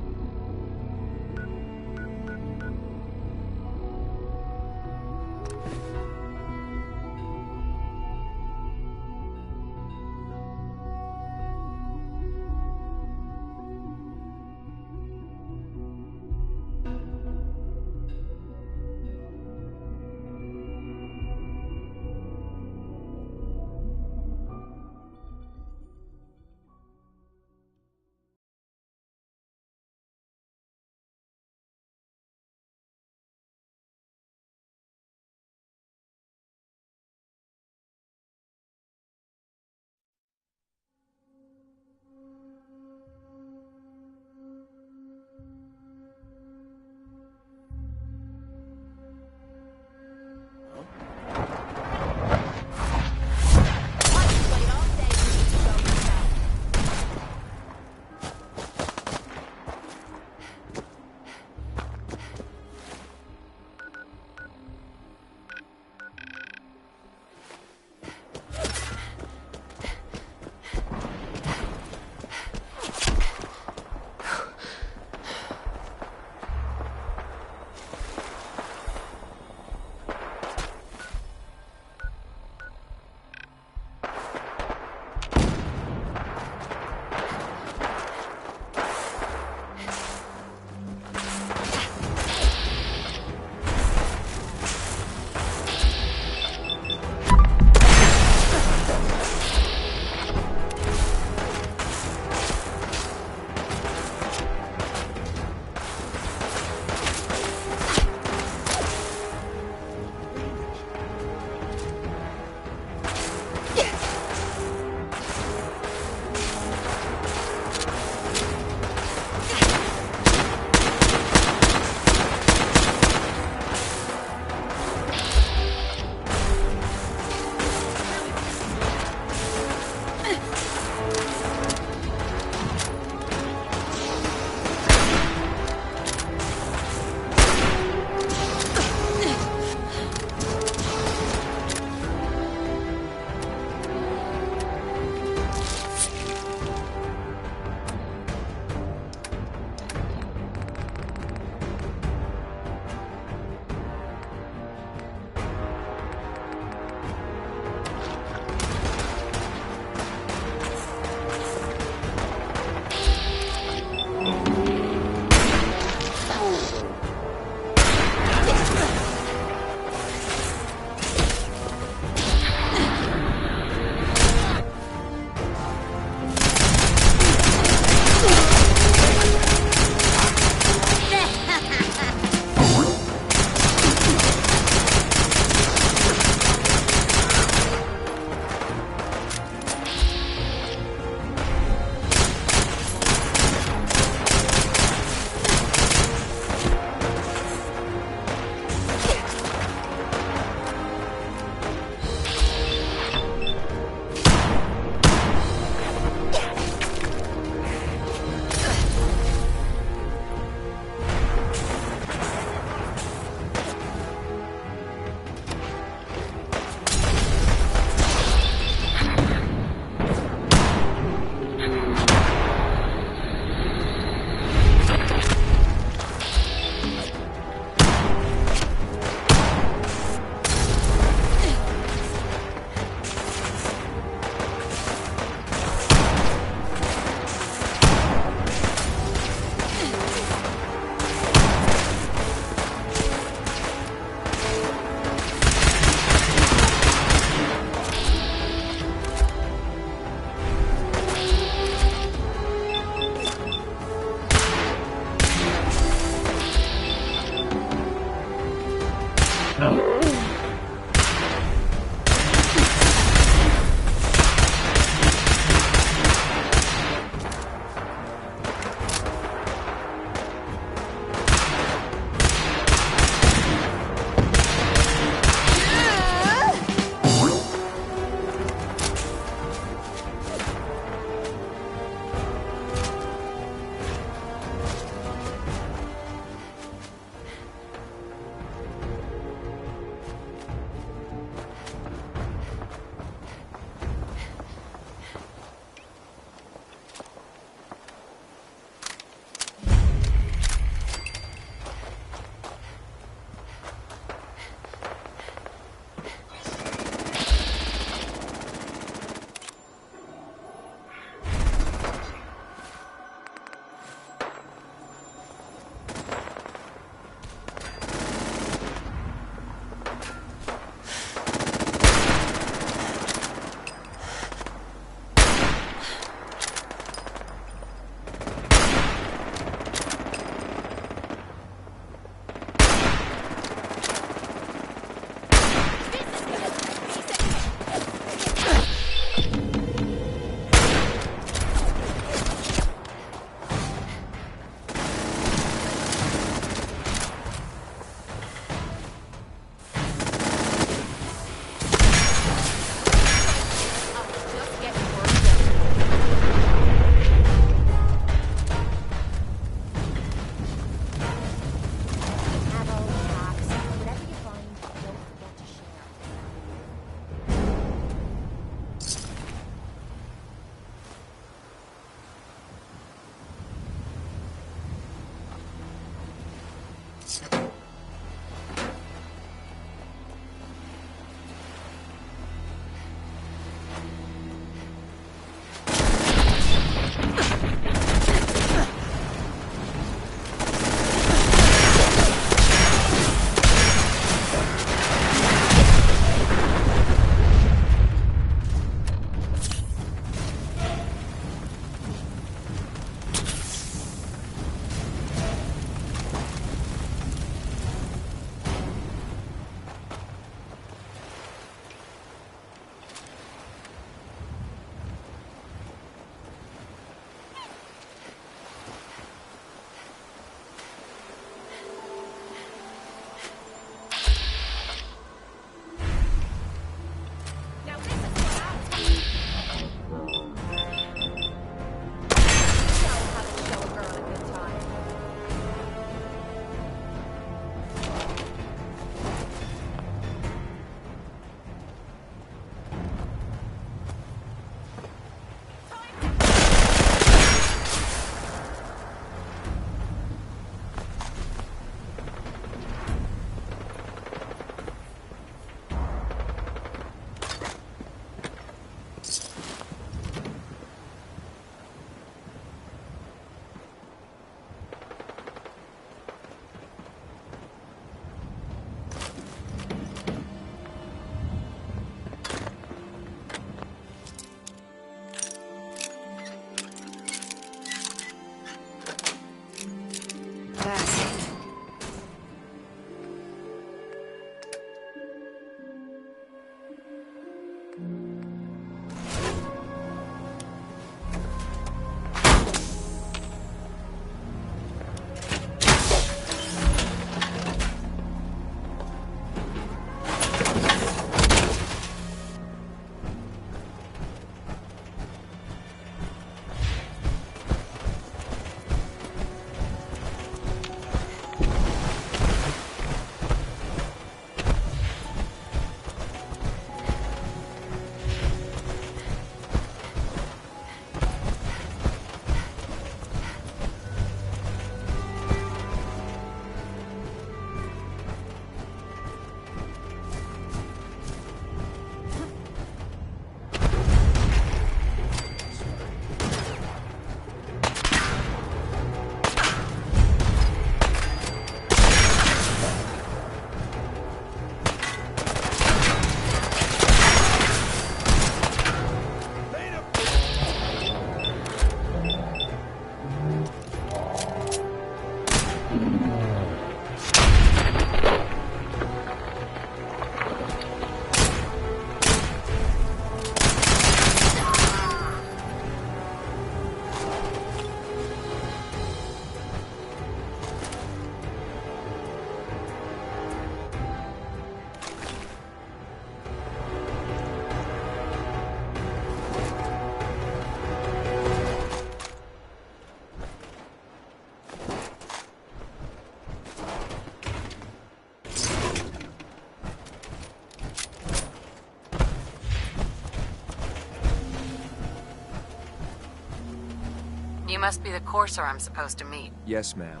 You must be the courser I'm supposed to meet. Yes, ma'am.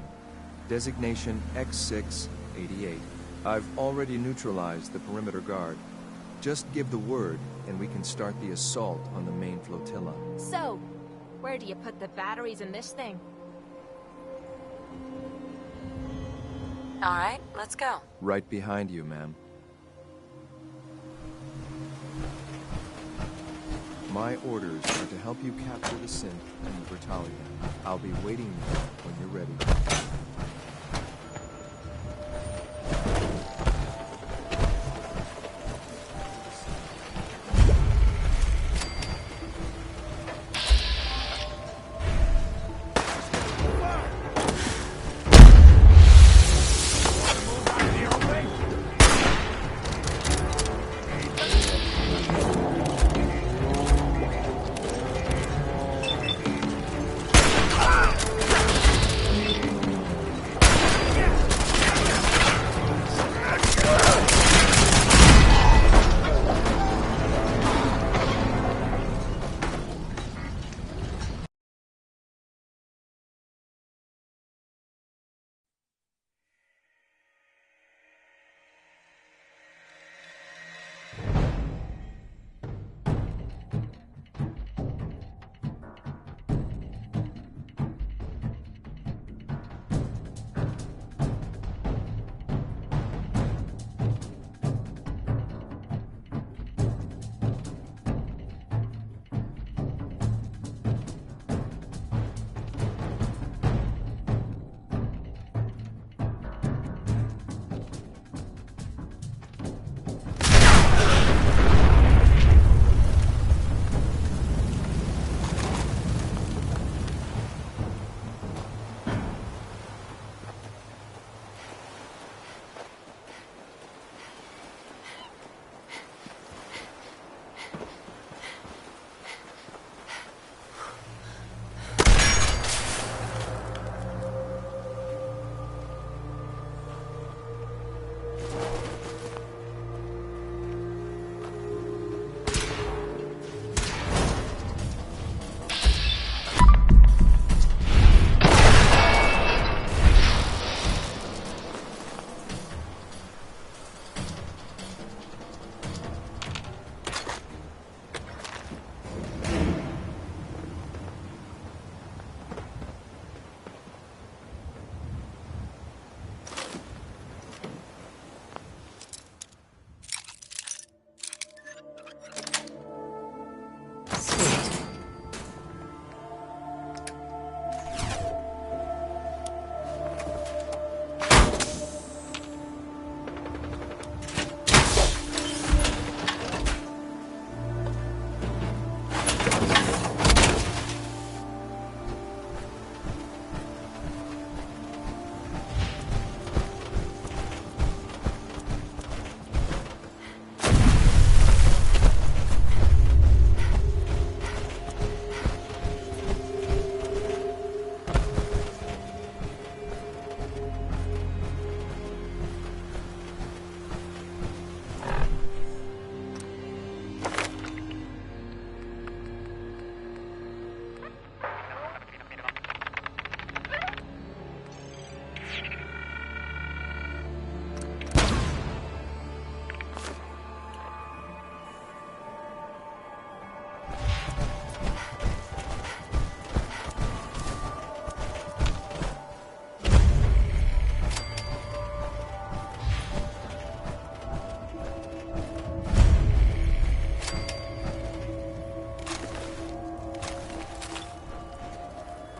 Designation X688. I've already neutralized the perimeter guard. Just give the word, and we can start the assault on the main flotilla. So, where do you put the batteries in this thing? All right, let's go. Right behind you, ma'am. My orders are to help you capture the synth and the battalion. I'll be waiting there when you're ready.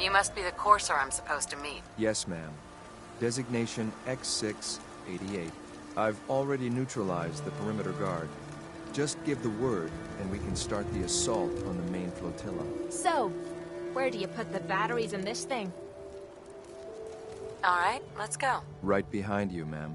You must be the courser I'm supposed to meet. Yes, ma'am. Designation X688. I've already neutralized the perimeter guard. Just give the word, and we can start the assault on the main flotilla. So, where do you put the batteries in this thing? All right, let's go. Right behind you, ma'am.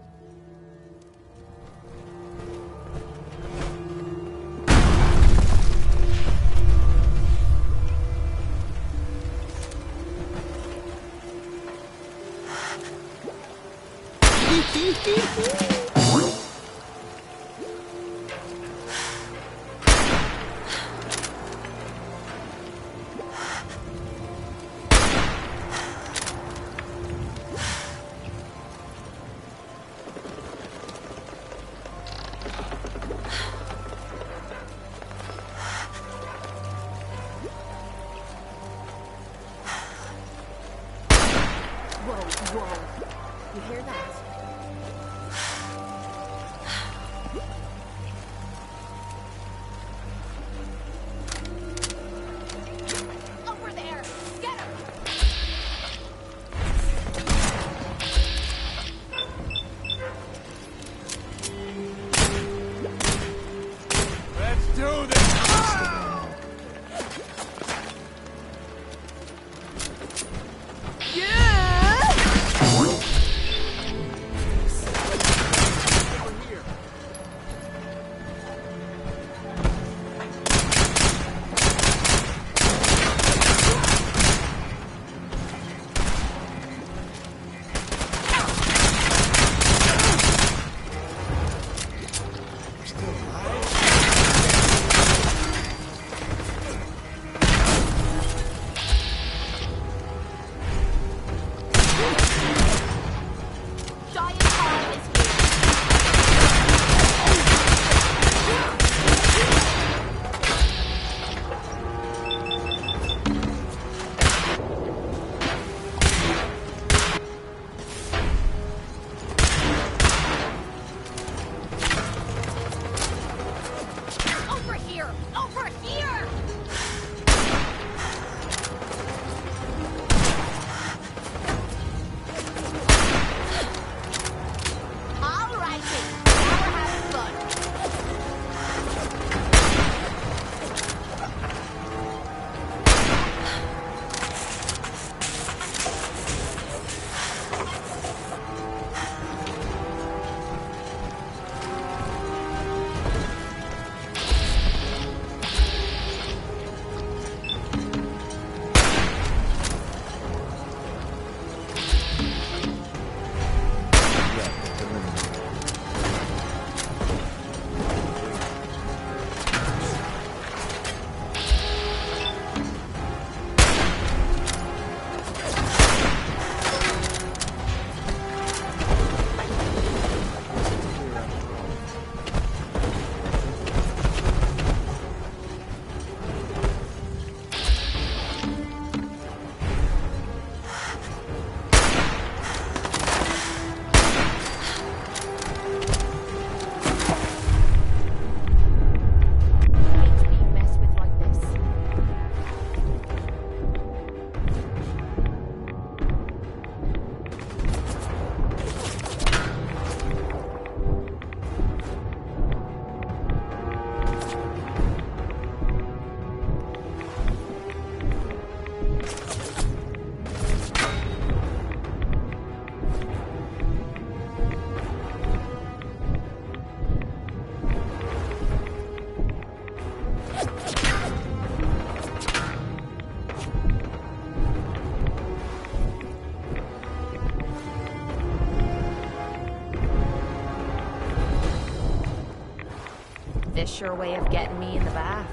Over there! Get him! Let's do this! This sure way of getting me in the bath.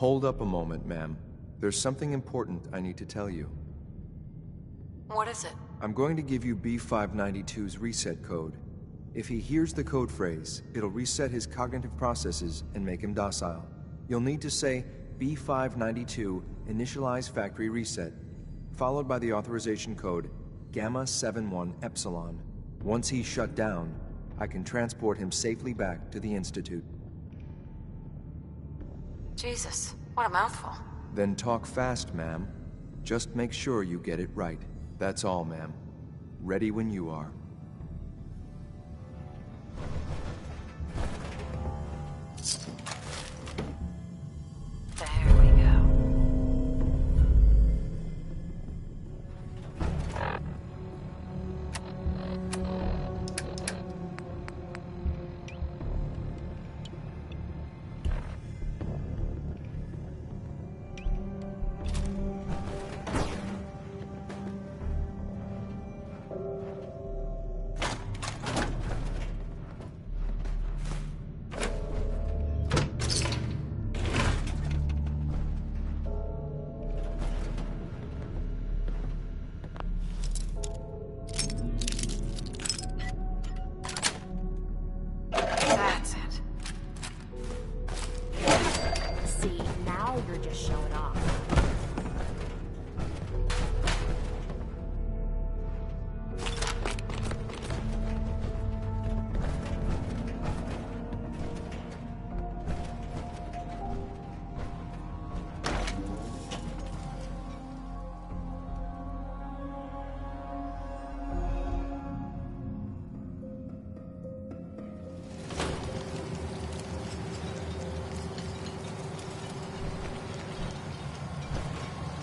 Hold up a moment, ma'am. There's something important I need to tell you. What is it? I'm going to give you B592's reset code. If he hears the code phrase, it'll reset his cognitive processes and make him docile. You'll need to say B592 initialize factory reset, followed by the authorization code Gamma 71 Epsilon. Once he's shut down, I can transport him safely back to the Institute. Jesus, what a mouthful. Then talk fast, ma'am. Just make sure you get it right. That's all, ma'am. Ready when you are. There we go.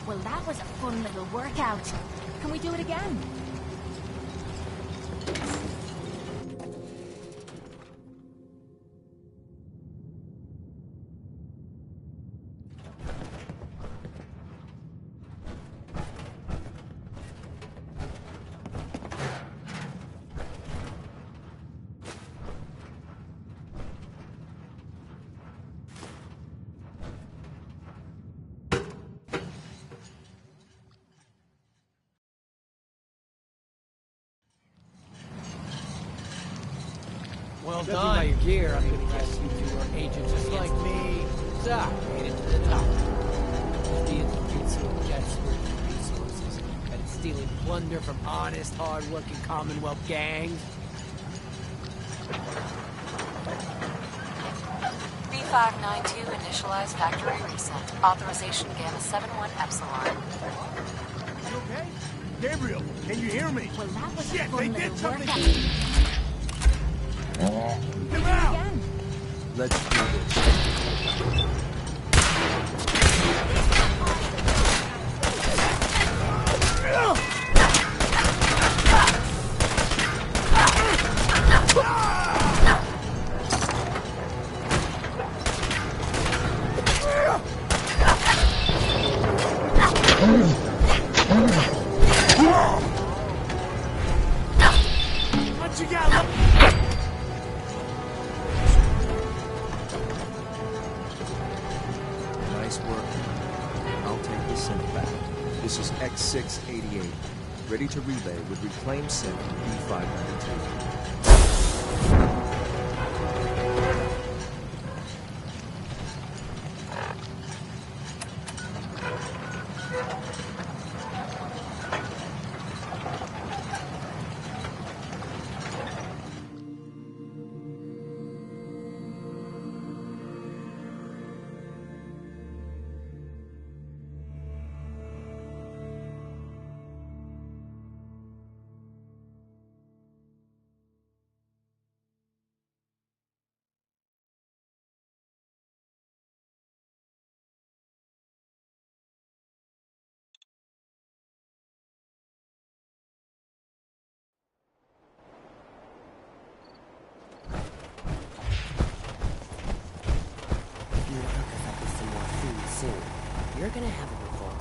Well, that was a fun little workout. Can we do it again? Well done. By your gear, I'm gonna guess you two are agents just like me. So, made it to the top. The Institute's desperate for resources, and it's stealing plunder from honest, hard-working Commonwealth gangs. B592 B592 initialize factory reset. Authorization Gamma 71 Epsilon. You okay? Gabriel, can you hear me? Well, that was Shit, they did something. Come out! Let's do this. What you got? Nice work. I'll take the synth back. This is X688. Ready to relay with reclaimed synth B592. If you don't hook us up with some more food soon, you're gonna have a revolt.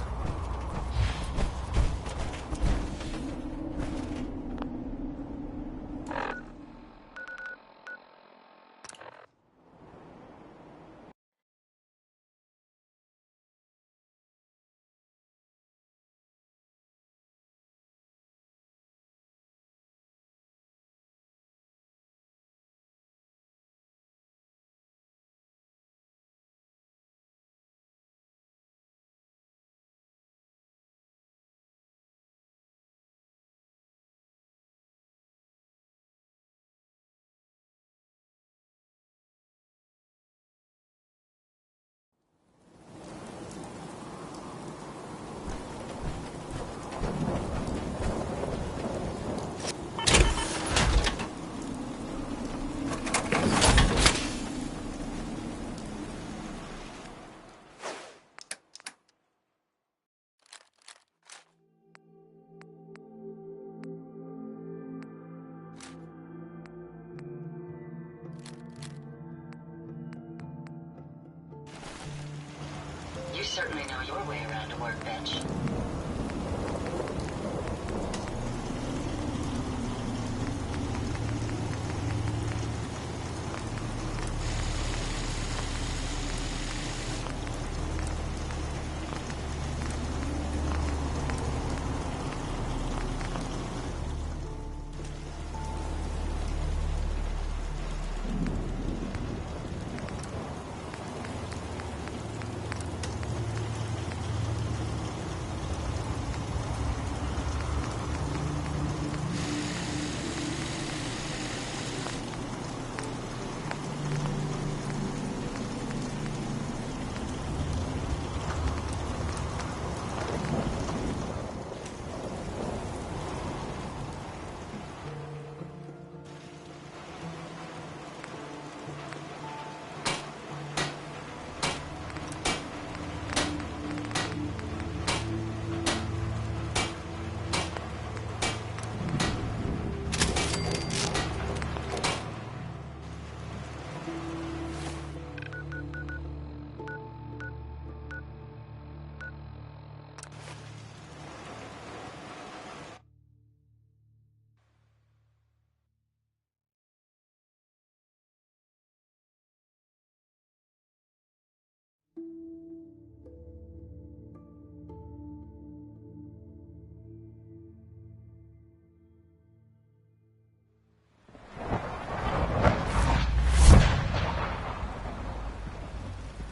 You certainly know your way around a workbench.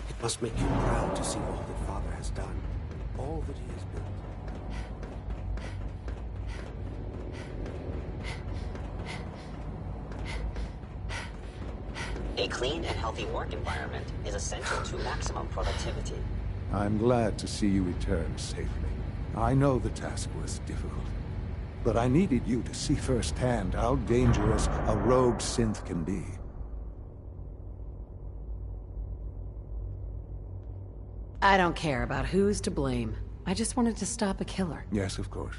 It must make you proud to see all that Father has done, all that he has built. A clean and healthy work environment is essential to maximum productivity. I'm glad to see you return safely. I know the task was difficult, but I needed you to see firsthand how dangerous a rogue synth can be. I don't care about who's to blame. I just wanted to stop a killer. Yes, of course.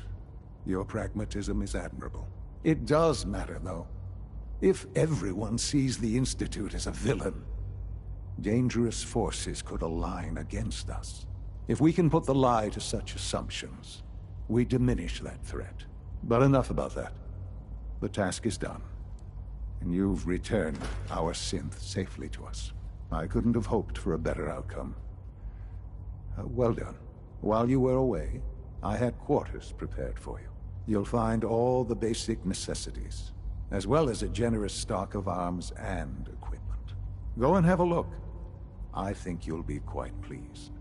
Your pragmatism is admirable. It does matter, though. If everyone sees the Institute as a villain, dangerous forces could align against us. If we can put the lie to such assumptions, we diminish that threat. But enough about that. The task is done, and you've returned our synth safely to us. I couldn't have hoped for a better outcome. Well done. While you were away, I had quarters prepared for you. You'll find all the basic necessities, as well as a generous stock of arms and equipment. Go and have a look. I think you'll be quite pleased.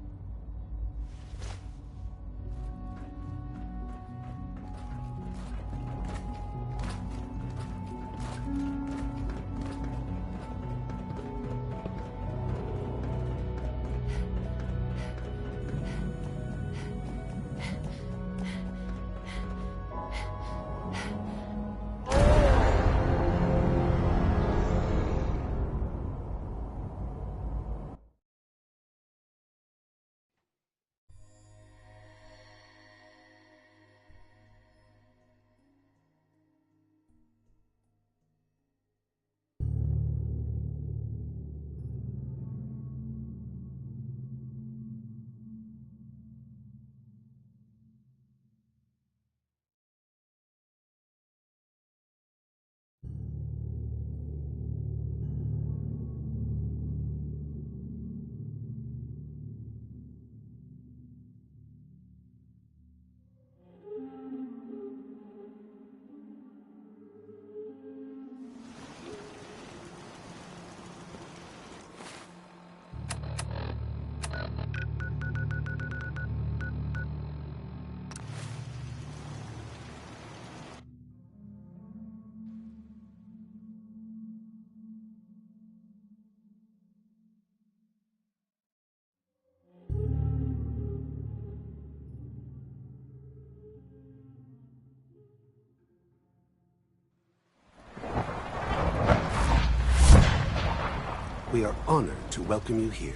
We are honored to welcome you here.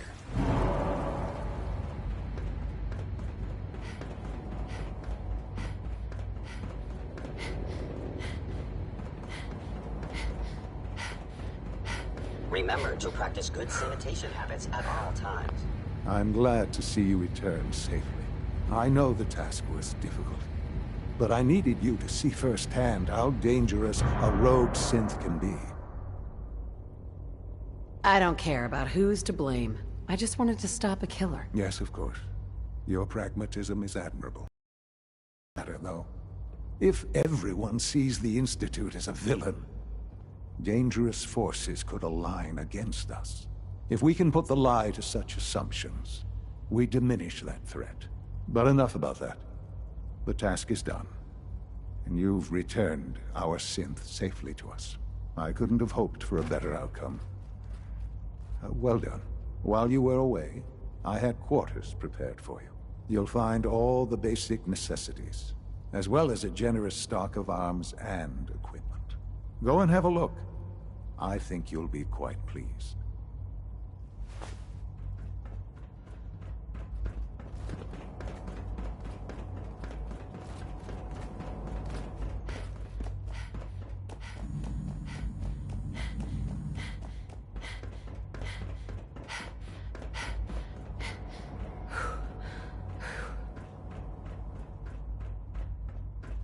Remember to practice good sanitation habits at all times. I'm glad to see you return safely. I know the task was difficult, but I needed you to see firsthand how dangerous a rogue synth can be. I don't care about who's to blame. I just wanted to stop a killer. Yes, of course. Your pragmatism is admirable. Matter, though. If everyone sees the Institute as a villain, dangerous forces could align against us. If we can put the lie to such assumptions, we diminish that threat. But enough about that. The task is done, and you've returned our synth safely to us. I couldn't have hoped for a better outcome. Well done. While you were away, I had quarters prepared for you. You'll find all the basic necessities, as well as a generous stock of arms and equipment. Go and have a look. I think you'll be quite pleased.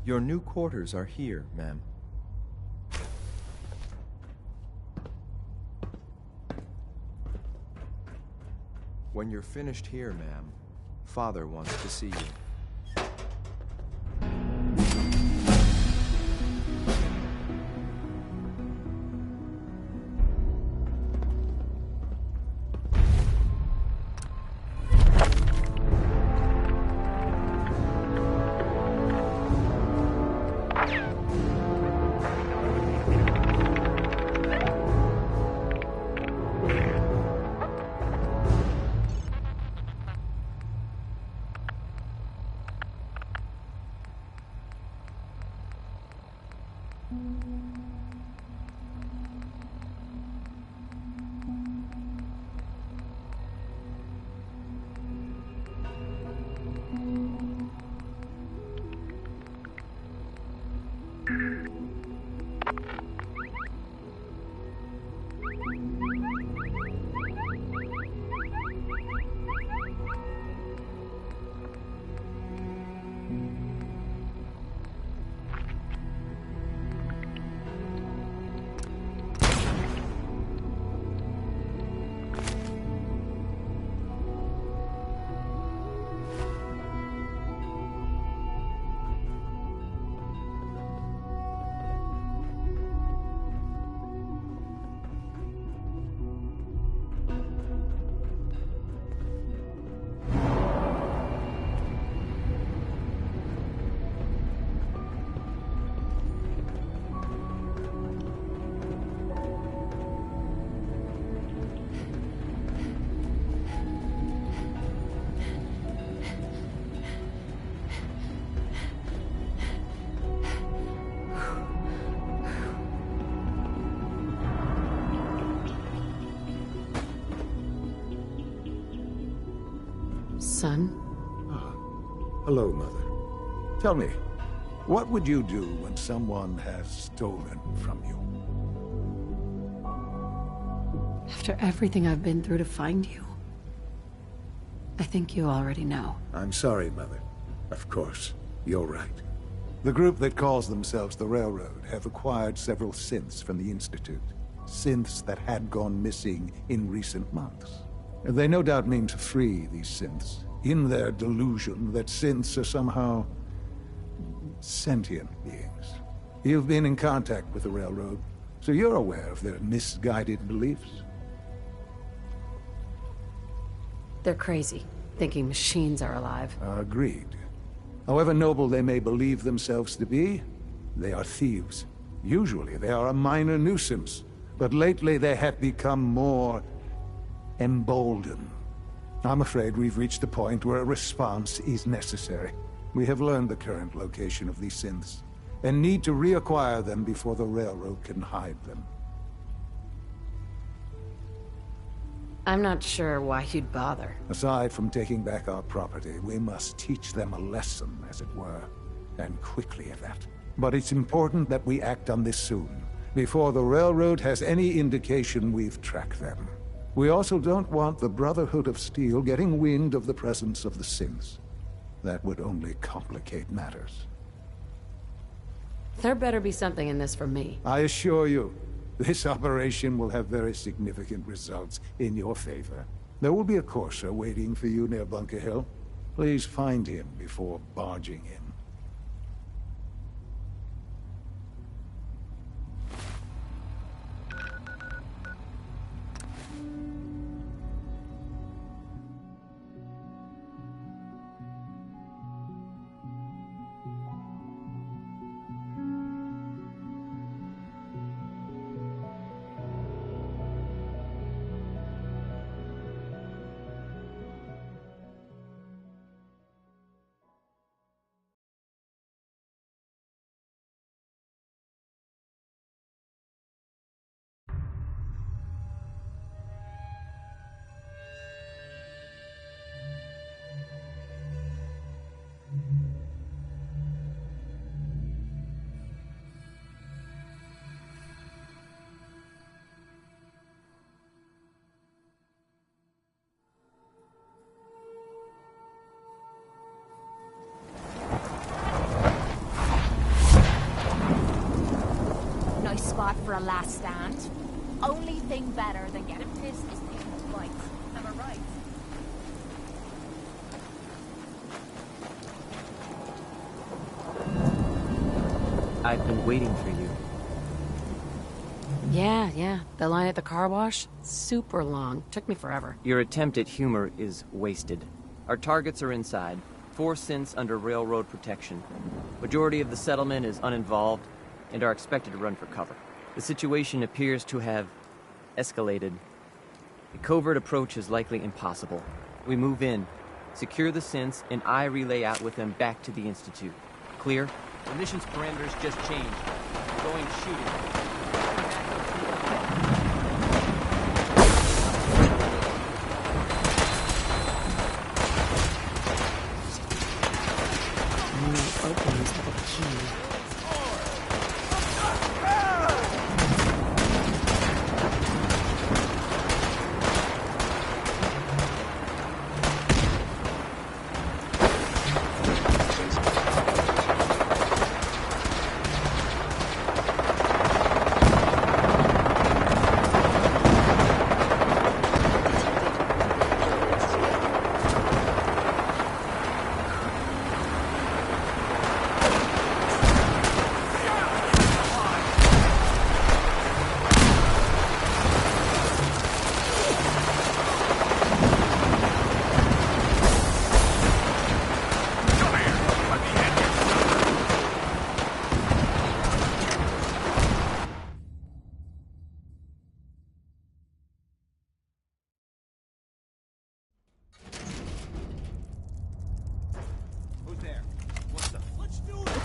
Your new quarters are here, ma'am. When you're finished here, ma'am, Father wants to see you. Son? Hello, Mother. Tell me, what would you do when someone has stolen from you? After everything I've been through to find you, I think you already know. I'm sorry, Mother. Of course, you're right. The group that calls themselves the Railroad have acquired several synths from the Institute. Synths that had gone missing in recent months. They no doubt mean to free these synths, in their delusion that synths are somehow sentient beings. You've been in contact with the Railroad, so you're aware of their misguided beliefs. They're crazy, thinking machines are alive. Agreed. However noble they may believe themselves to be, they are thieves. Usually they are a minor nuisance, but lately they have become more emboldened. I'm afraid we've reached the point where a response is necessary. We have learned the current location of these synths, and need to reacquire them before the Railroad can hide them. I'm not sure why you'd bother. Aside from taking back our property, we must teach them a lesson, as it were, and quickly at that. But it's important that we act on this soon, before the Railroad has any indication we've tracked them. We also don't want the Brotherhood of Steel getting wind of the presence of the synths. That would only complicate matters. There better be something in this for me. I assure you, this operation will have very significant results in your favor. There will be a courser waiting for you near Bunker Hill. Please find him before barging in. Spot for a last stand. Only thing better than getting pissed is taking a bite. Am I right? I've been waiting for you. Yeah. The line at the car wash? Super long. Took me forever. Your attempt at humor is wasted. Our targets are inside. 4 synths under railroad protection. Majority of the settlement is uninvolved and are expected to run for cover. The situation appears to have escalated. A covert approach is likely impossible. We move in, secure the synths, and I relay out with them back to the Institute. Clear? The mission's parameters just changed. going shooting. Opens with a key.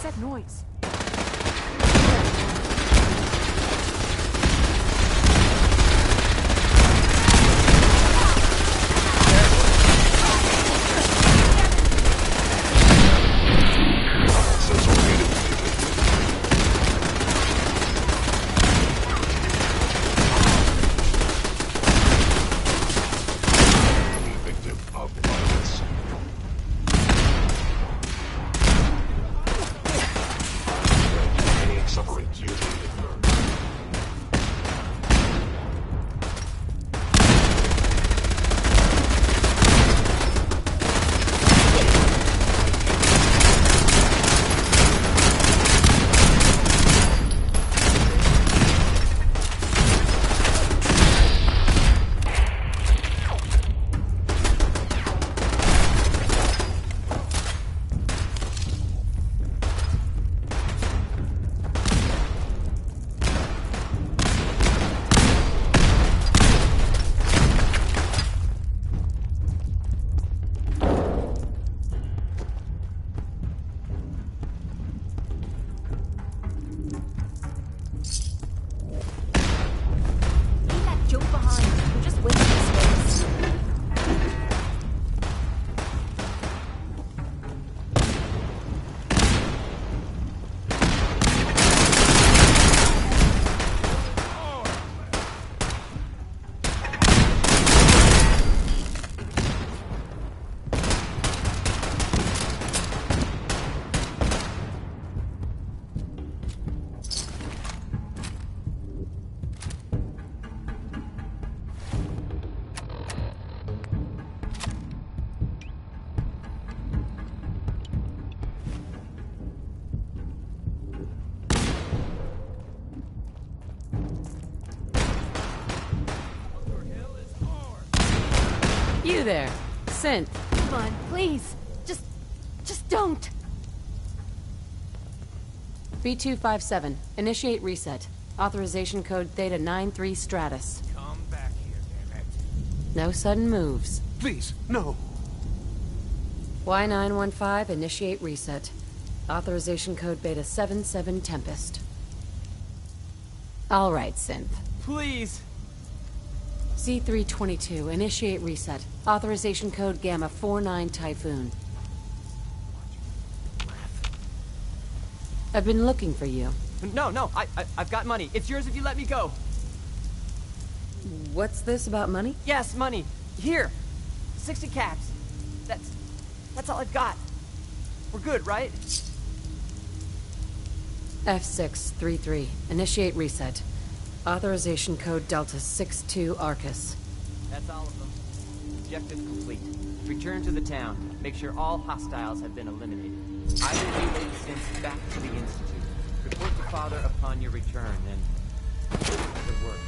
What's that noise? You there, Synth. Come on, please. Just don't. B257, initiate reset. Authorization code Theta 93 Stratus. Come back here, damn it. No sudden moves. Please, no. Y915, initiate reset. Authorization code Beta 77 Tempest. All right, Synth. Please. C322, initiate reset. Authorization code Gamma 49 Typhoon. I've been looking for you. No, I've got money. It's yours if you let me go. What's this about money? Yes, money. Here. 60 caps. That's all I've got. We're good, right? F633, initiate reset. Authorization code Delta 62 Arcus. That's all of them. Objective complete. Return to the town. Make sure all hostiles have been eliminated. I will relay the synths back to the Institute. Report to Father upon your return, and good work.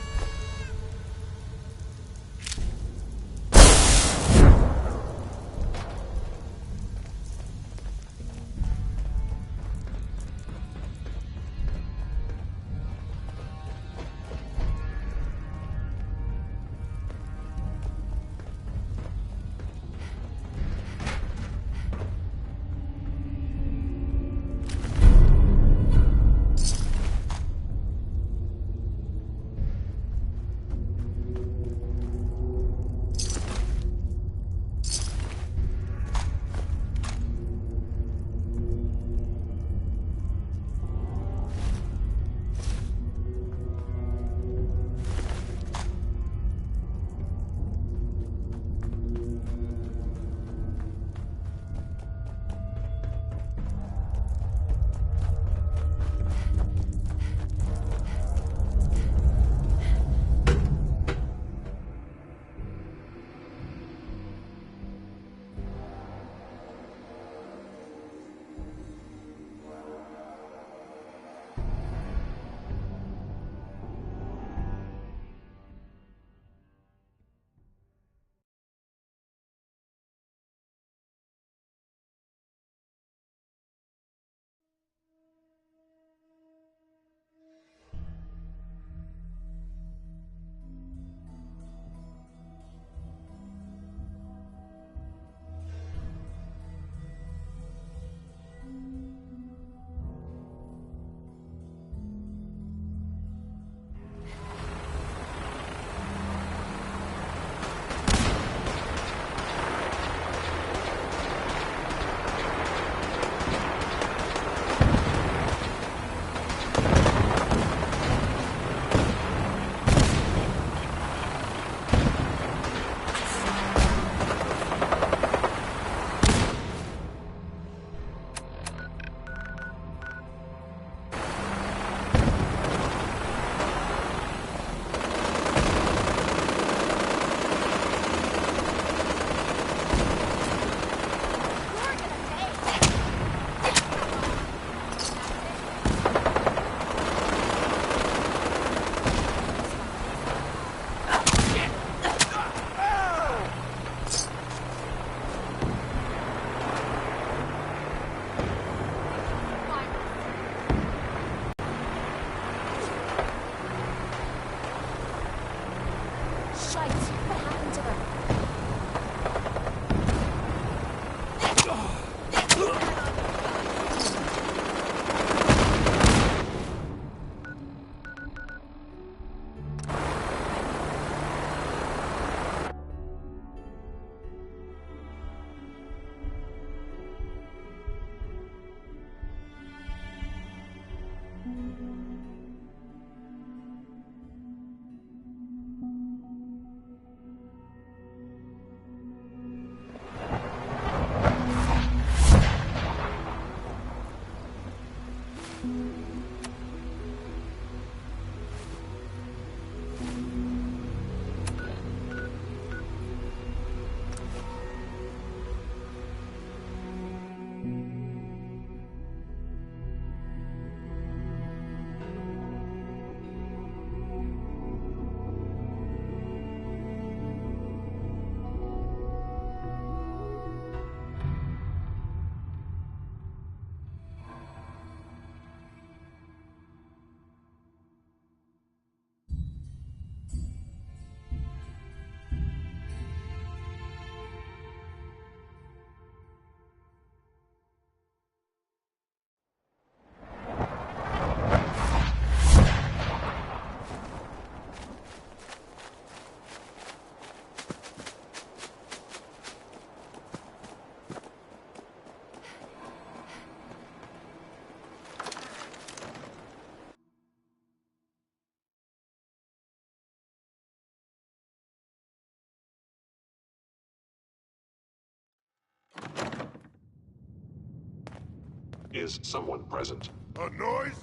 Is someone present? A noise?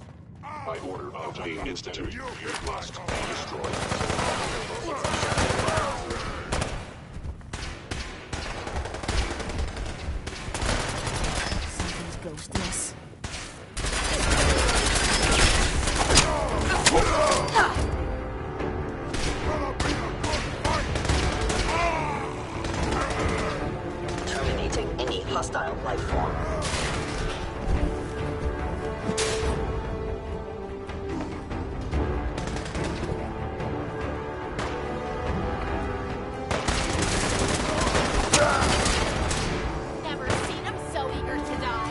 By order of the Institute, it must be destroyed. Something's ghosting us. Terminating any hostile life form. Never seen him so eager to die.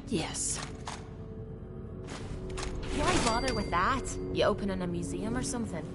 Yes. Why bother with that? You opening a museum or something?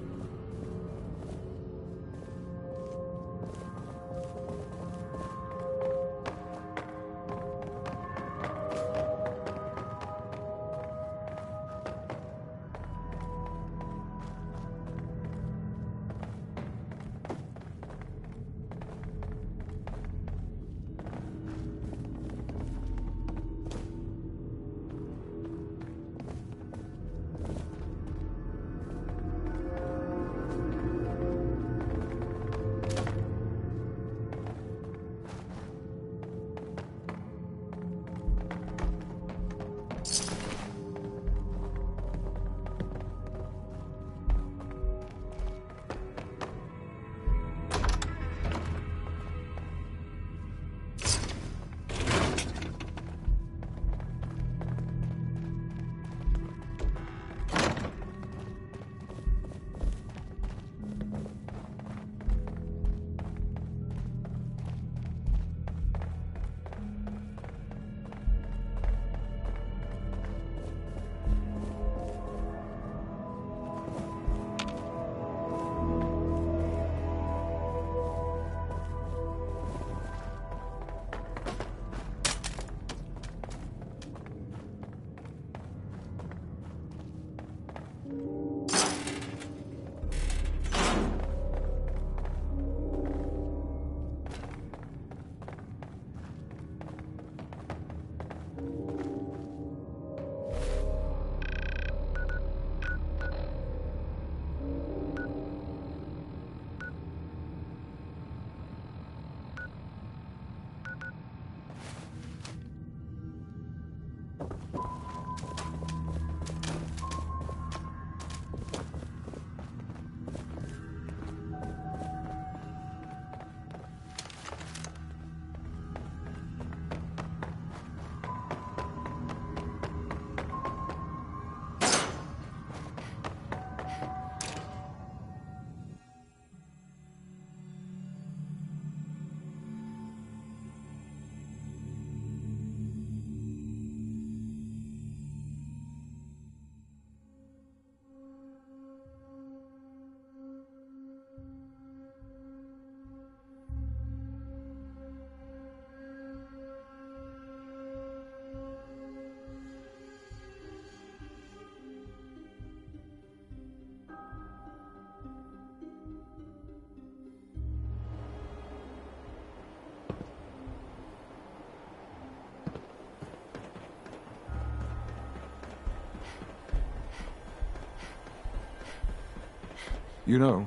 You know,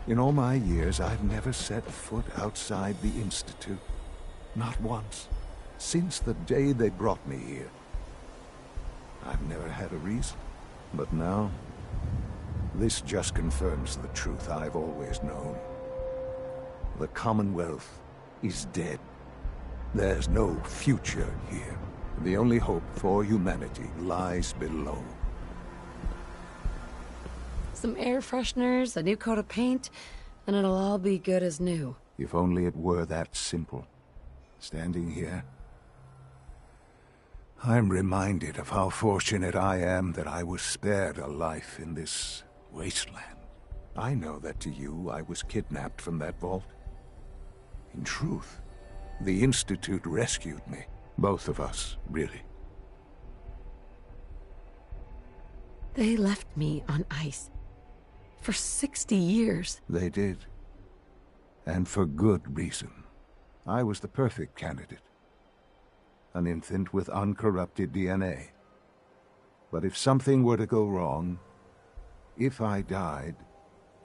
in all my years, I've never set foot outside the Institute. Not once. Since the day they brought me here. I've never had a reason. But now, this just confirms the truth I've always known. The Commonwealth is dead. There's no future here. The only hope for humanity lies below. Some air fresheners, a new coat of paint, and it'll all be good as new. If only it were that simple. Standing here, I'm reminded of how fortunate I am that I was spared a life in this wasteland. I know that to you, I was kidnapped from that vault. In truth, the Institute rescued me. Both of us, really. They left me on ice. For 60 years. They did. And for good reason. I was the perfect candidate. An infant with uncorrupted DNA. But if something were to go wrong, if I died,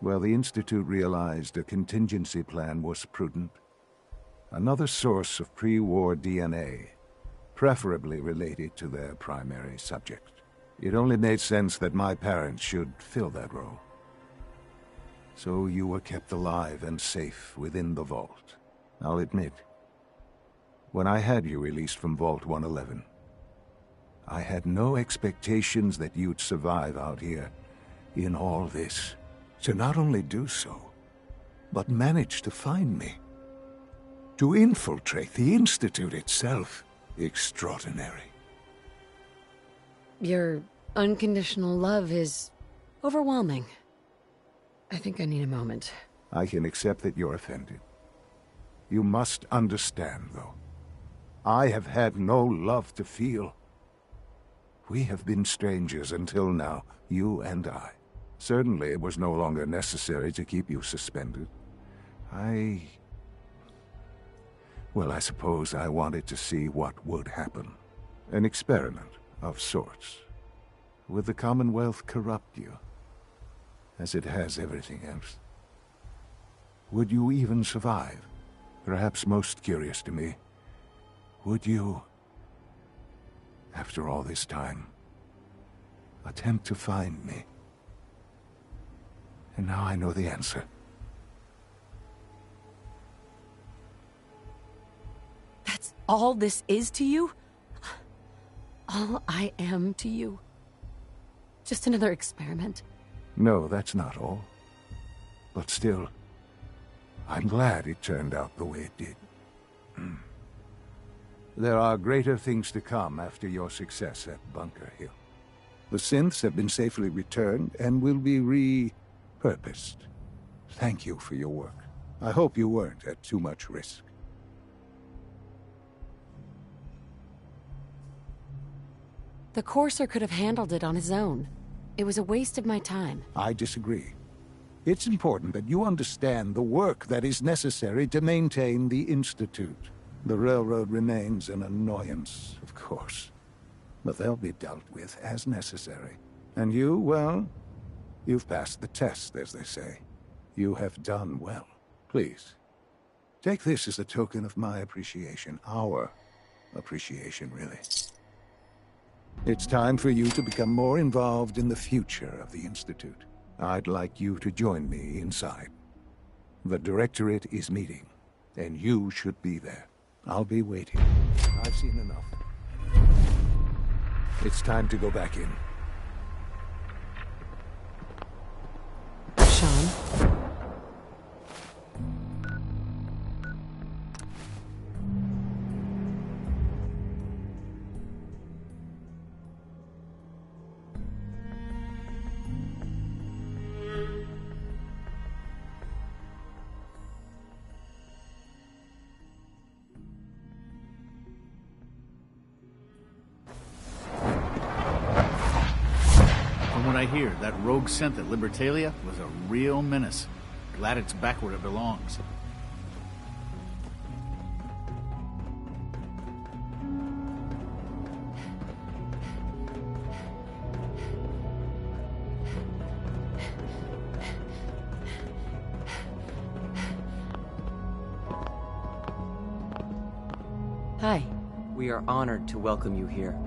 well, the Institute realized a contingency plan was prudent. Another source of pre-war DNA, preferably related to their primary subject. It only made sense that my parents should fill that role. So you were kept alive and safe within the vault. I'll admit, when I had you released from Vault 111, I had no expectations that you'd survive out here in all this. To not only do so, but manage to find me. To infiltrate the Institute itself. Extraordinary. Your unconditional love is overwhelming. I think I need a moment. I can accept that you're offended. You must understand, though. I have had no love to feel. We have been strangers until now, you and I. Certainly it was no longer necessary to keep you suspended. Well, I suppose I wanted to see what would happen. An experiment of sorts. Would the Commonwealth corrupt you? As it has everything else. Would you even survive? Perhaps most curious to me, would you, after all this time, attempt to find me? And now I know the answer. That's all this is to you? All I am to you? Just another experiment? No, that's not all. But still, I'm glad it turned out the way it did. There are greater things to come after your success at Bunker Hill. The synths have been safely returned and will be repurposed. Thank you for your work. I hope you weren't at too much risk. The Courser could have handled it on his own. It was a waste of my time. I disagree. It's important that you understand the work that is necessary to maintain the Institute. The railroad remains an annoyance, of course. But they'll be dealt with as necessary. And you, well, you've passed the test, as they say. You have done well. Please, take this as a token of my appreciation. Our appreciation, really. It's time for you to become more involved in the future of the Institute. I'd like you to join me inside. The Directorate is meeting, and you should be there. I'll be waiting. I've seen enough. It's time to go back in. Sean? I hear that rogue scent at Libertalia was a real menace. Glad it's back where it belongs. Hi. We are honored to welcome you here.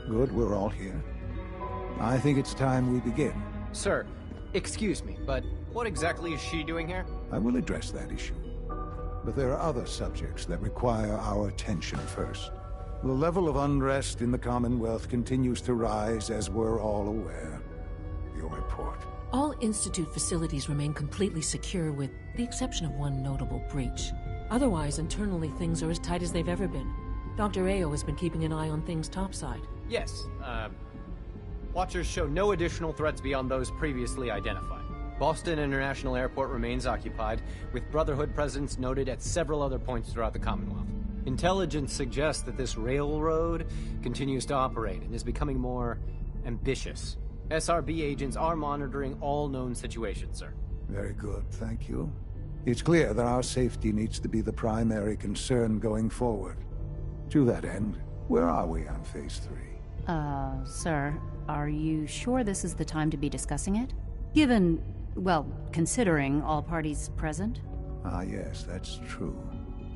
Good, we're all here. I think it's time we begin. Sir, excuse me, but what exactly is she doing here? I will address that issue. But there are other subjects that require our attention first. The level of unrest in the Commonwealth continues to rise, as we're all aware. Your report. All Institute facilities remain completely secure with the exception of one notable breach. Otherwise, internally, things are as tight as they've ever been. Dr. Ayo has been keeping an eye on things topside. Yes, Watchers show no additional threats beyond those previously identified. Boston International Airport remains occupied, with Brotherhood presence noted at several other points throughout the Commonwealth. Intelligence suggests that this railroad continues to operate and is becoming more ambitious. SRB agents are monitoring all known situations, sir. Very good, thank you. It's clear that our safety needs to be the primary concern going forward. To that end, where are we on Phase 3? Sir, are you sure this is the time to be discussing it? Given, well, considering all parties present? Ah, yes, that's true.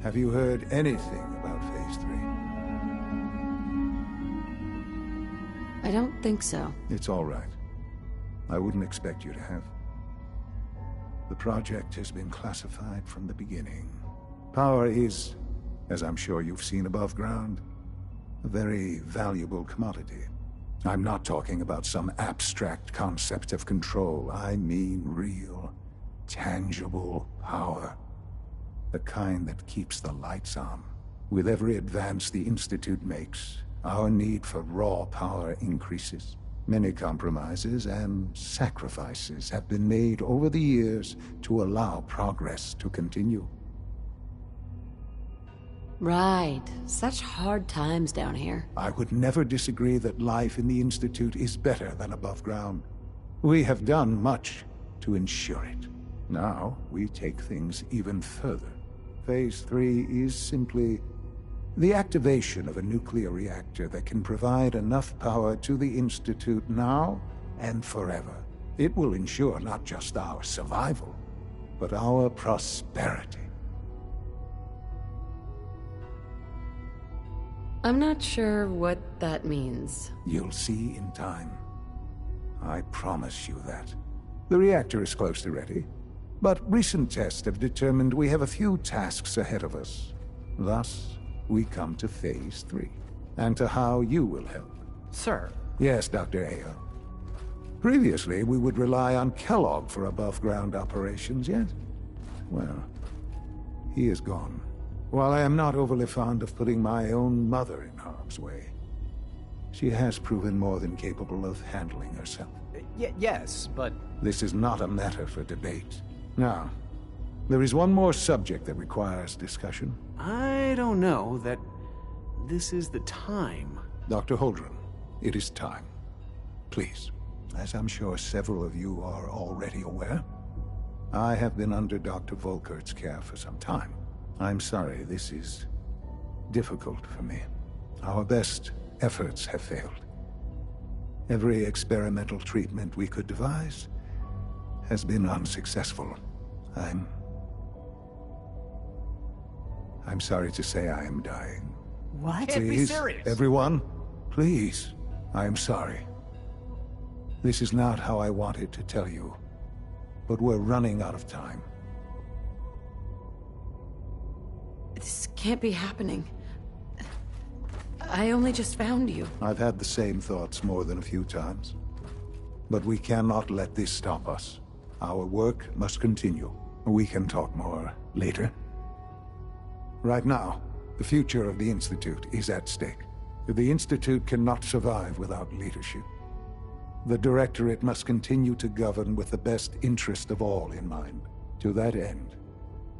Have you heard anything about Phase 3? I don't think so. It's all right. I wouldn't expect you to have. The project has been classified from the beginning. Power is, as I'm sure you've seen above ground, a very valuable commodity. I'm not talking about some abstract concept of control. I mean real, tangible power. The kind that keeps the lights on. With every advance the Institute makes, our need for raw power increases. Many compromises and sacrifices have been made over the years to allow progress to continue. Right. Such hard times down here. I would never disagree that life in the Institute is better than above ground. We have done much to ensure it. Now, we take things even further. Phase 3 is simply the activation of a nuclear reactor that can provide enough power to the Institute now and forever. It will ensure not just our survival, but our prosperity. I'm not sure what that means. You'll see in time. I promise you that. The reactor is close to ready, but recent tests have determined we have a few tasks ahead of us. Thus, we come to Phase 3, and to how you will help. Sir? Yes, Dr. Ayo. Previously, we would rely on Kellogg for above-ground operations, yet, well, he is gone. While I am not overly fond of putting my own mother in harm's way, she has proven more than capable of handling herself. Yes, but... This is not a matter for debate. Now, there is one more subject that requires discussion. I don't know that this is the time. Dr. Holdren, it is time. Please, as I'm sure several of you are already aware, I have been under Dr. Volkert's care for some time. I'm sorry, this is difficult for me. Our best efforts have failed. Every experimental treatment we could devise has been unsuccessful. I'm sorry to say I am dying. What? Can't be Please, serious. everyone, please. I am sorry. This is not how I wanted to tell you, but we're running out of time. This can't be happening. I only just found you. I've had the same thoughts more than a few times. But we cannot let this stop us. Our work must continue. We can talk more later. Right now, the future of the Institute is at stake. The Institute cannot survive without leadership. The Directorate must continue to govern with the best interest of all in mind. To that end,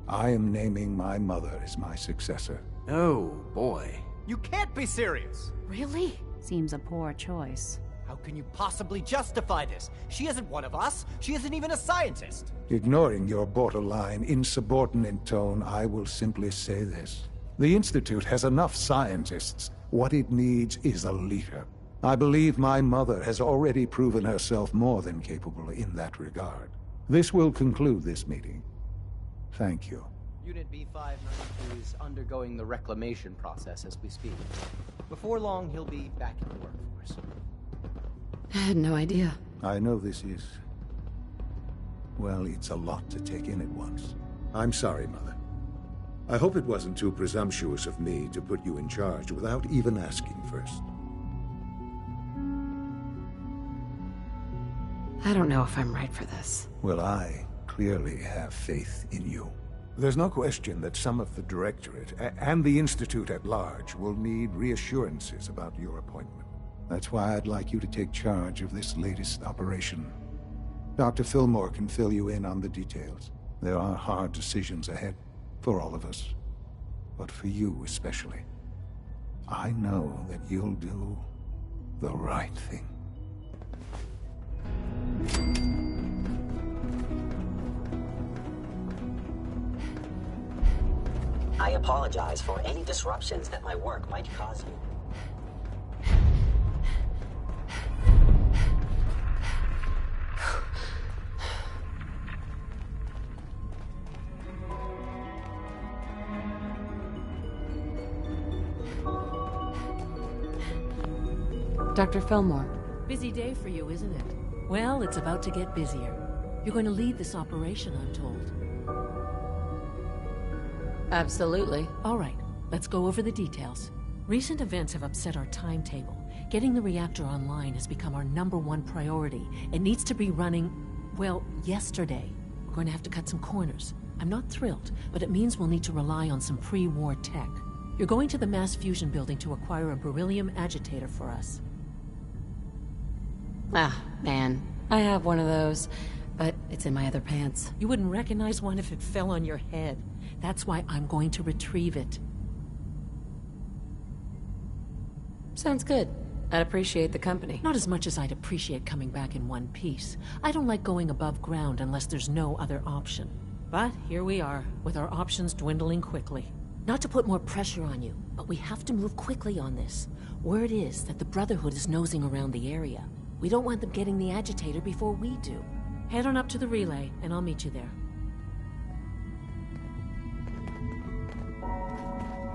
I am naming my mother as my successor. Oh, boy. You can't be serious! Really? Seems a poor choice. How can you possibly justify this? She isn't one of us. She isn't even a scientist. Ignoring your borderline, insubordinate tone, I will simply say this. The Institute has enough scientists. What it needs is a leader. I believe my mother has already proven herself more than capable in that regard. This will conclude this meeting. Thank you. Unit B592 is undergoing the reclamation process as we speak. Before long, he'll be back in the workforce. I had no idea. I know this is... well, it's a lot to take in at once. I'm sorry, Mother. I hope it wasn't too presumptuous of me to put you in charge without even asking first. I don't know if I'm right for this. Well, I clearly have faith in you. There's no question that some of the Directorate and the Institute at large will need reassurances about your appointment. That's why I'd like you to take charge of this latest operation. Dr. Fillmore can fill you in on the details. There are hard decisions ahead for all of us, but for you especially. I know that you'll do the right thing. I apologize for any disruptions that my work might cause you. Dr. Fillmore. Busy day for you, isn't it? Well, it's about to get busier. You're going to lead this operation, I'm told. Absolutely. All right, let's go over the details. Recent events have upset our timetable. Getting the reactor online has become our #1 priority. It needs to be running, well, yesterday. We're going to have to cut some corners. I'm not thrilled, but it means we'll need to rely on some pre-war tech. You're going to the mass fusion building to acquire a beryllium agitator for us. Ah, man. I have one of those, but it's in my other pants. You wouldn't recognize one if it fell on your head. That's why I'm going to retrieve it. Sounds good. I'd appreciate the company. Not as much as I'd appreciate coming back in one piece. I don't like going above ground unless there's no other option. But here we are, with our options dwindling quickly. Not to put more pressure on you, but we have to move quickly on this. Word is that the Brotherhood is nosing around the area. We don't want them getting the agitator before we do. Head on up to the relay, and I'll meet you there.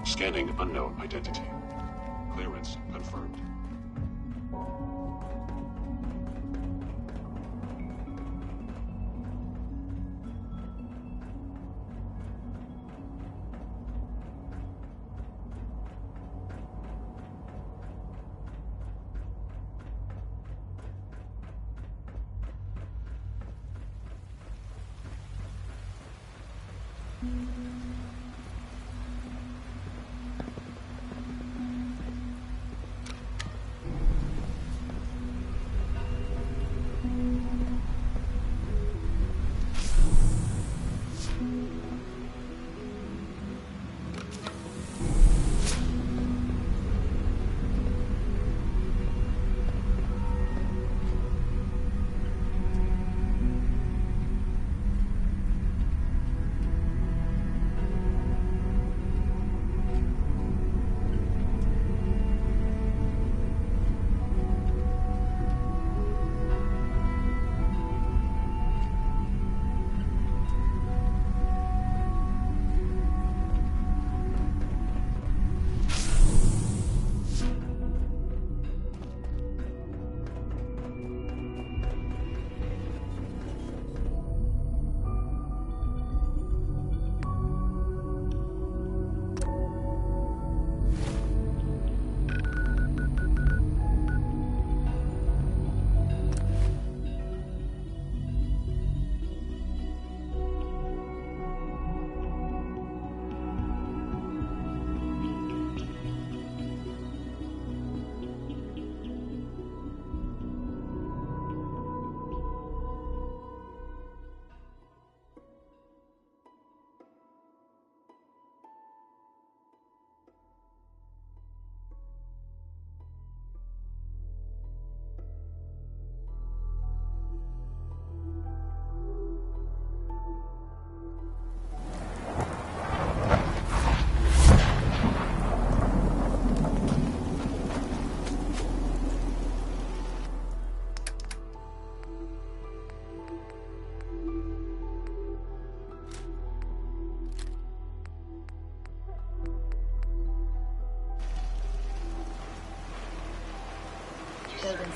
Scanning unknown identity. Clearance confirmed.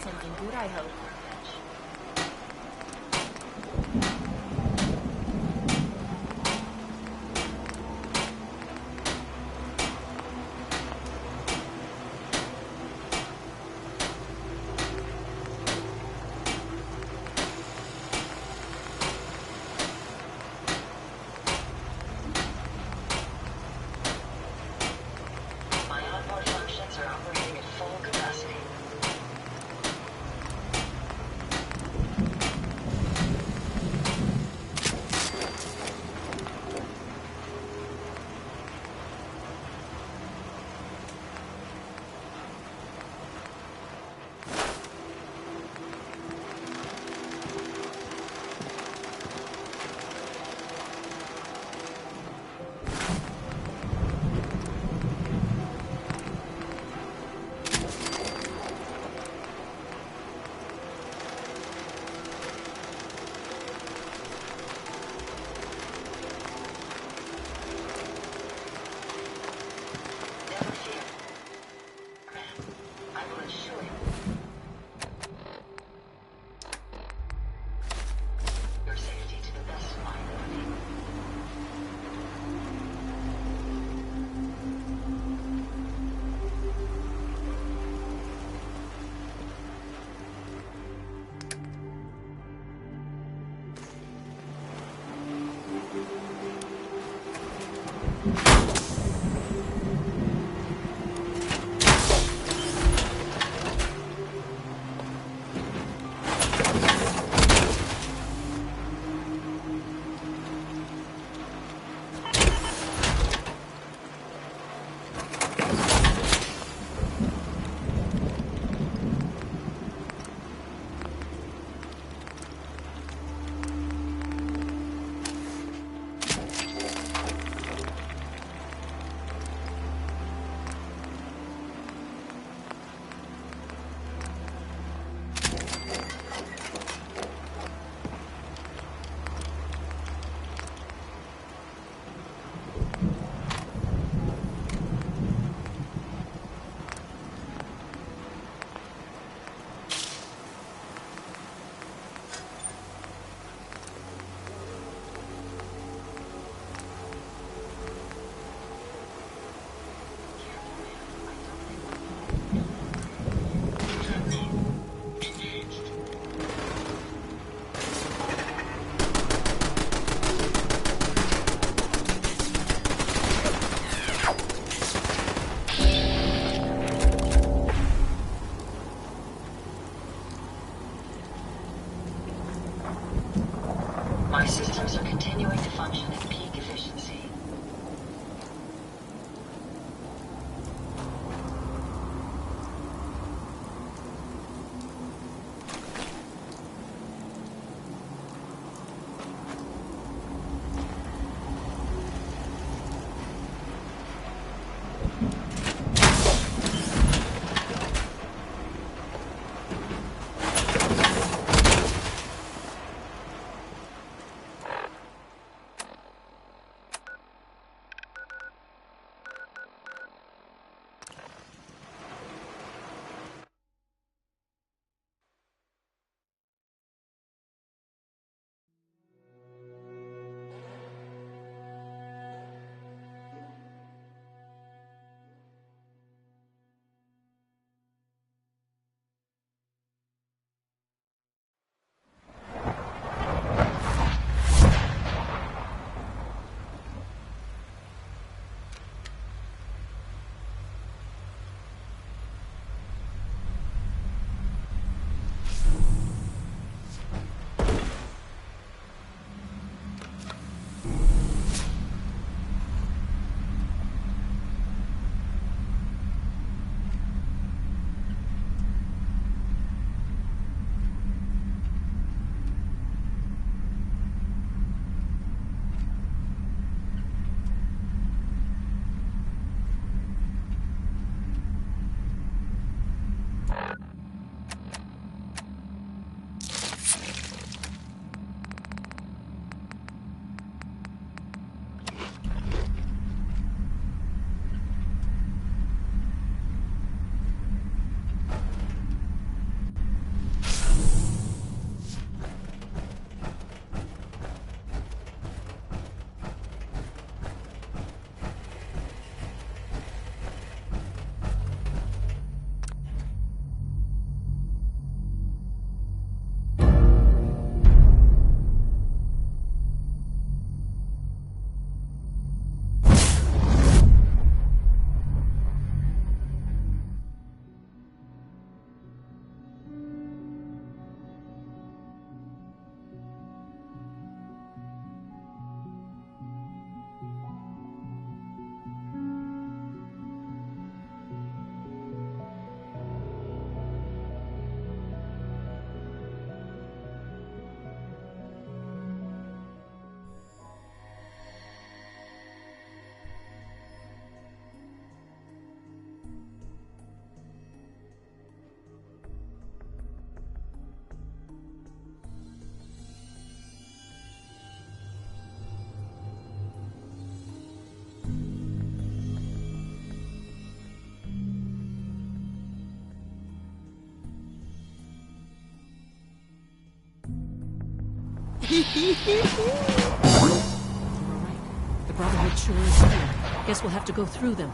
something good, I hope. My systems are continuing to function at peak efficiency. right. The Brotherhood sure is here. Guess we'll have to go through them.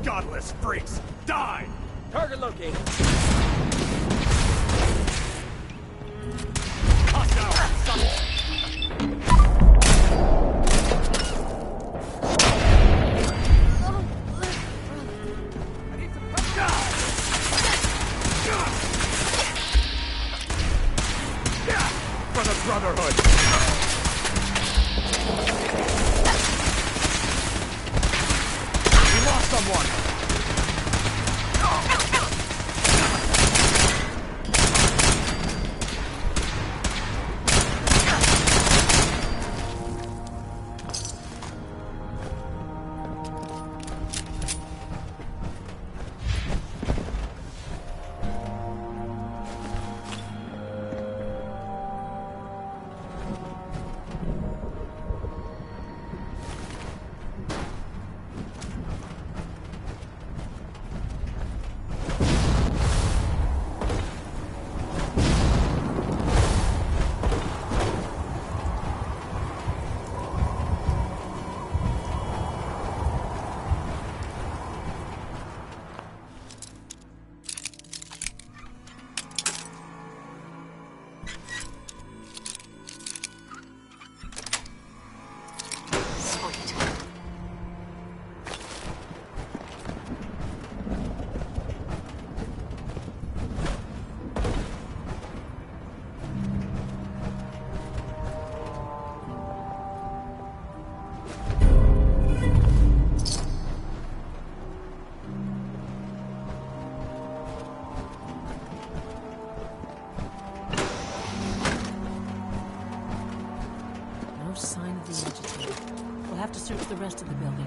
Godless freaks! Die! Target located. For the Brotherhood! We lost someone! No sign of the agitator. We'll have to search the rest of the building.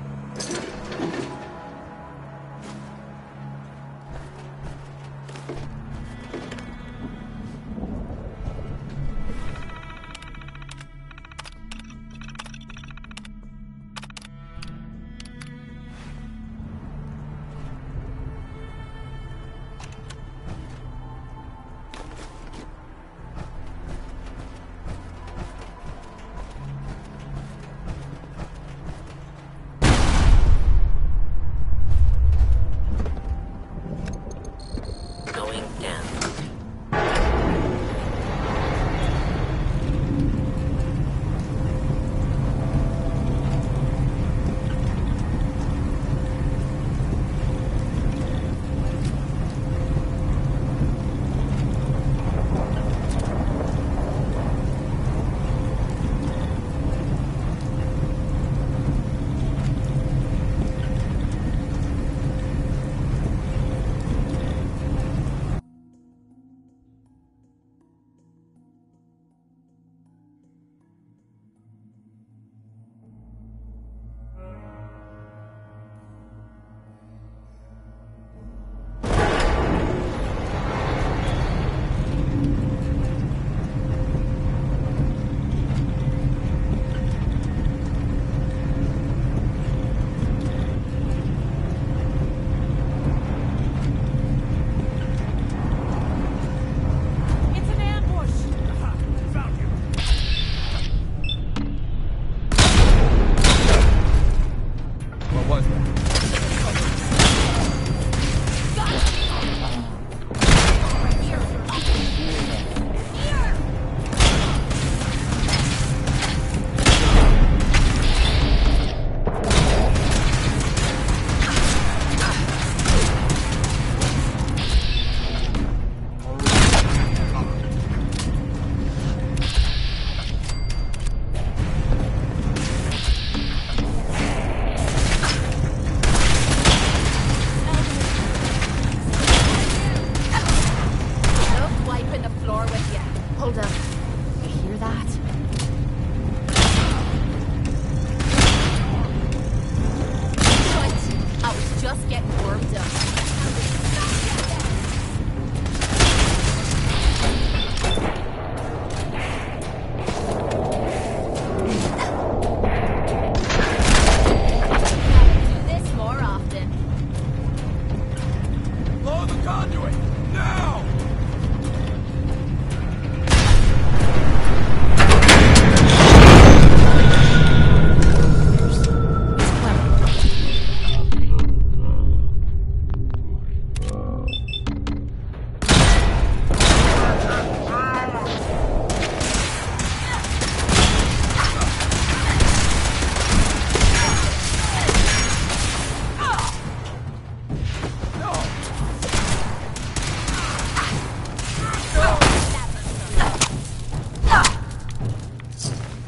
conduit! Now!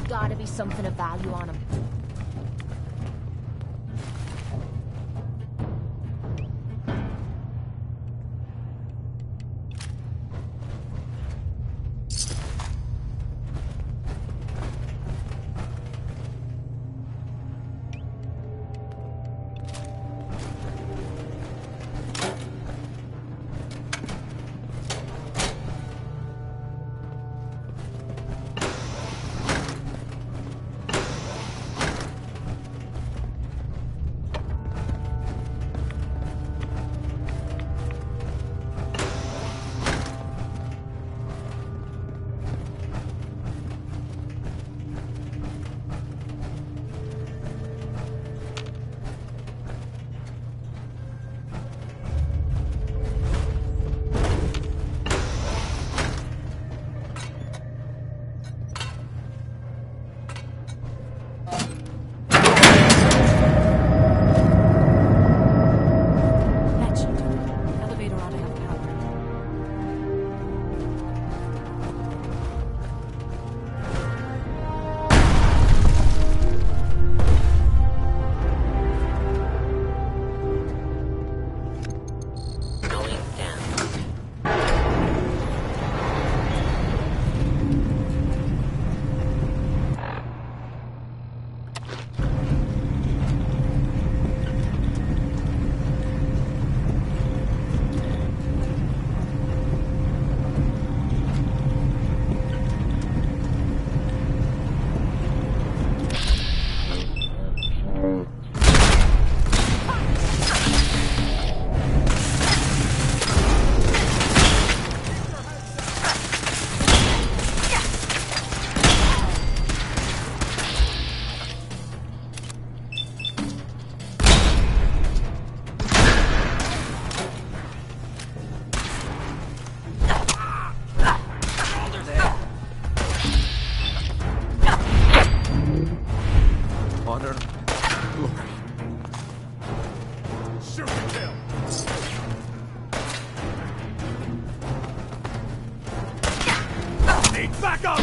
Gotta be something of value on him. Back up!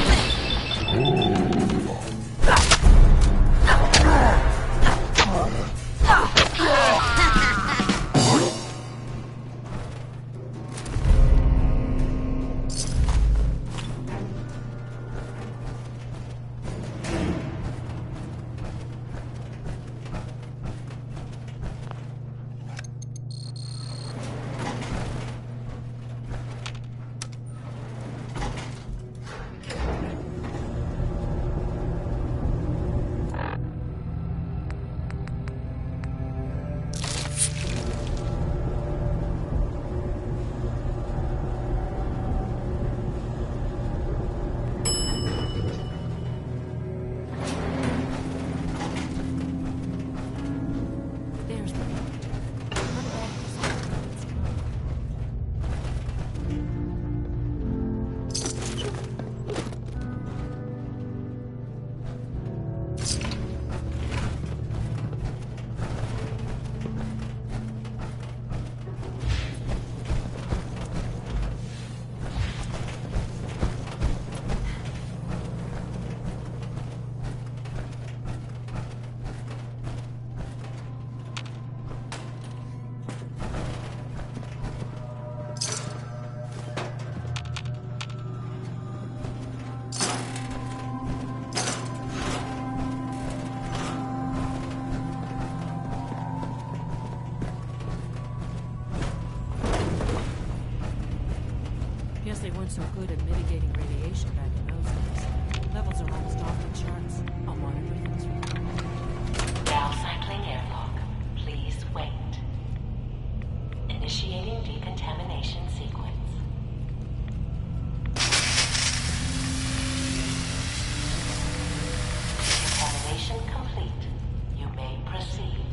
Guess they weren't so good at mitigating radiation back in those days. Levels are almost off the charts. I'll monitor things from here. Now cycling airlock. Please wait. Initiating decontamination sequence. Decontamination complete. You may proceed.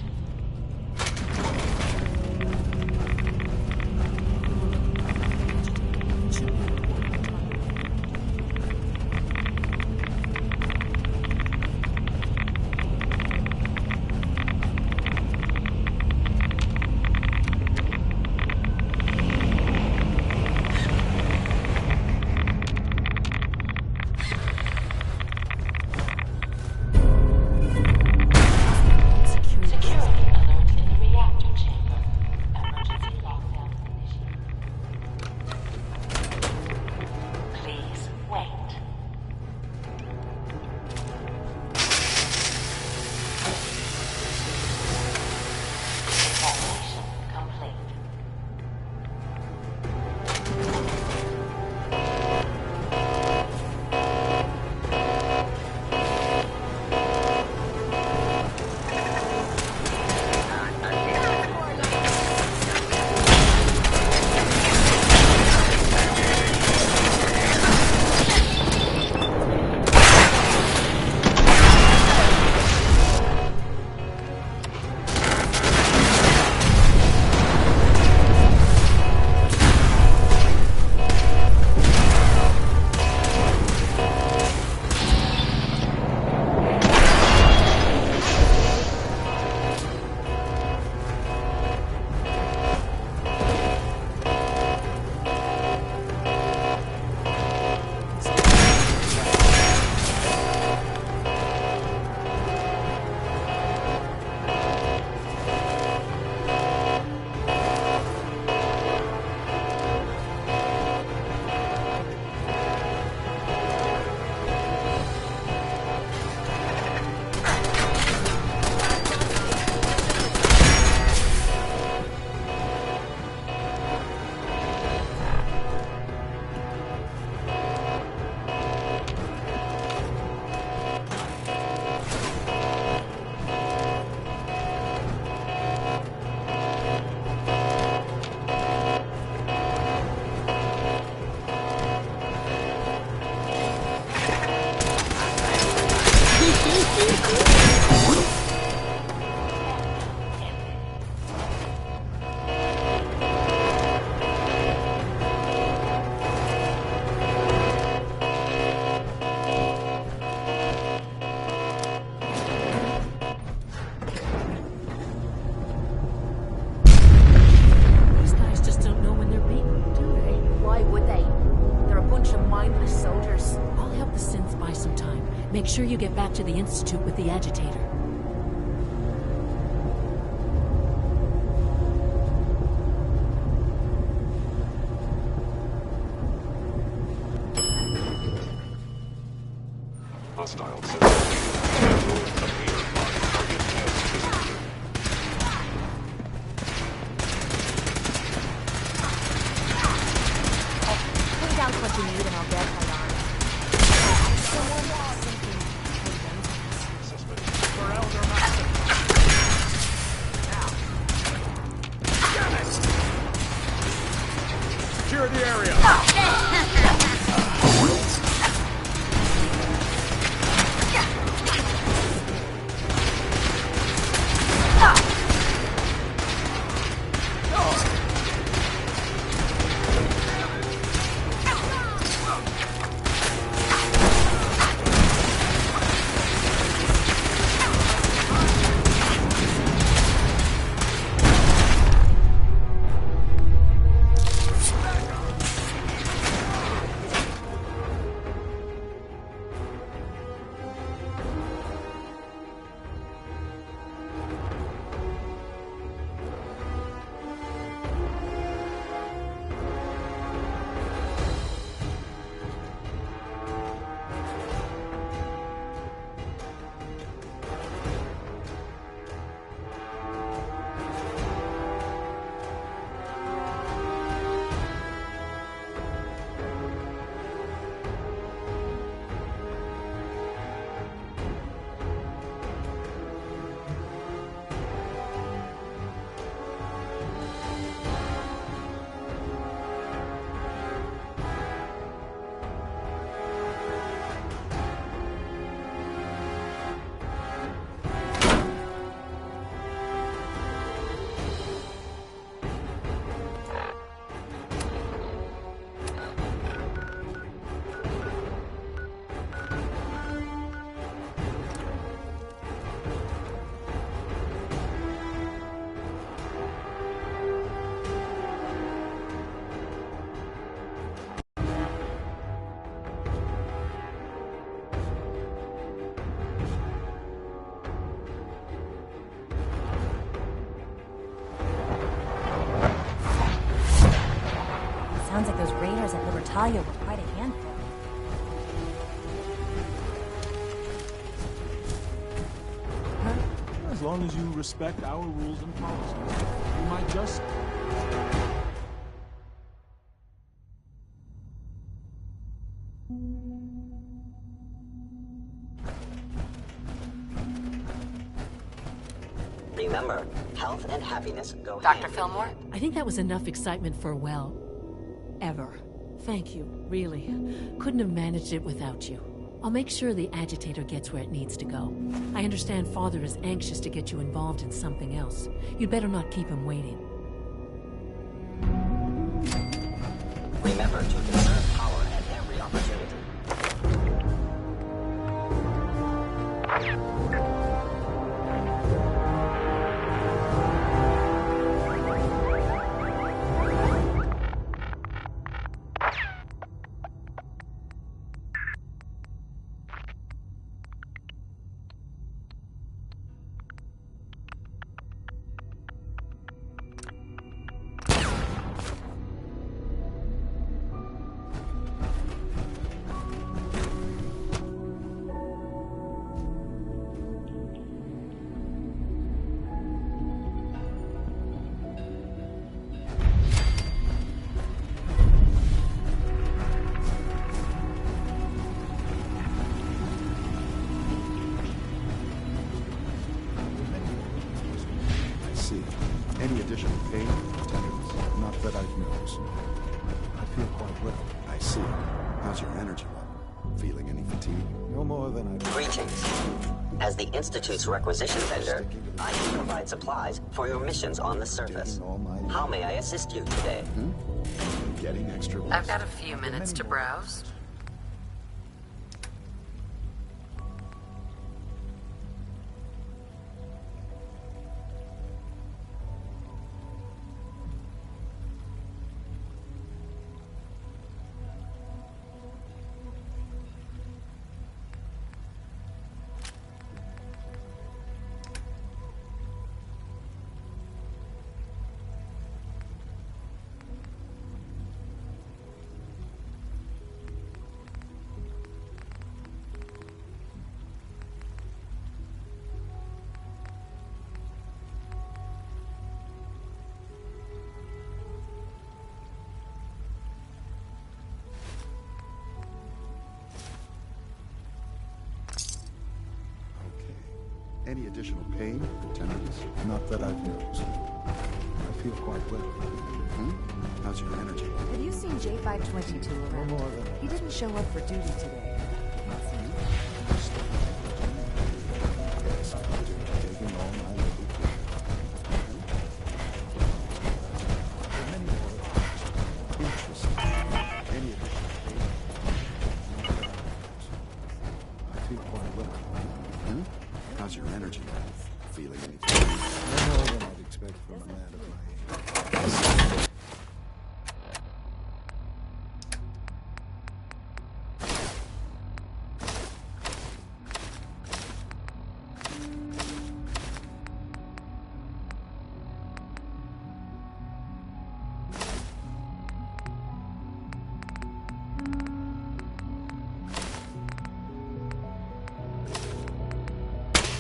Make sure you get back to the Institute with the agitator. Hostile Put down what you need and I'll get my arm. Secure the area. Sounds like those raiders at Libertalia were quite a handful. As long as you respect our rules and policies, you might just... Remember, health and happiness go Dr. hand Fillmore? I think that was enough excitement for, well, ever. Thank you, really. Couldn't have managed it without you. I'll make sure the agitator gets where it needs to go. I understand Father is anxious to get you involved in something else. You'd better not keep him waiting. Remember to conserve power at every opportunity. Any additional pain or tenderness? Not that I've noticed. I feel quite well. I see. How's your energy level? Feeling any fatigue? No more than I... Greetings. As the Institute's requisition vendor, I can provide supplies for your missions on the surface. How may I assist you today? Getting extra rest. I've got a few minutes to browse. Any additional pain or tenderness? Not that I've noticed. I feel quite well. How's your energy? Have you seen J522 around? No more than... He didn't show up for duty today. Yes, taking all my little interesting. Any additional pain? I feel quite well. How's your energy level? Feeling anything? No more than I'd expect from a man of my age.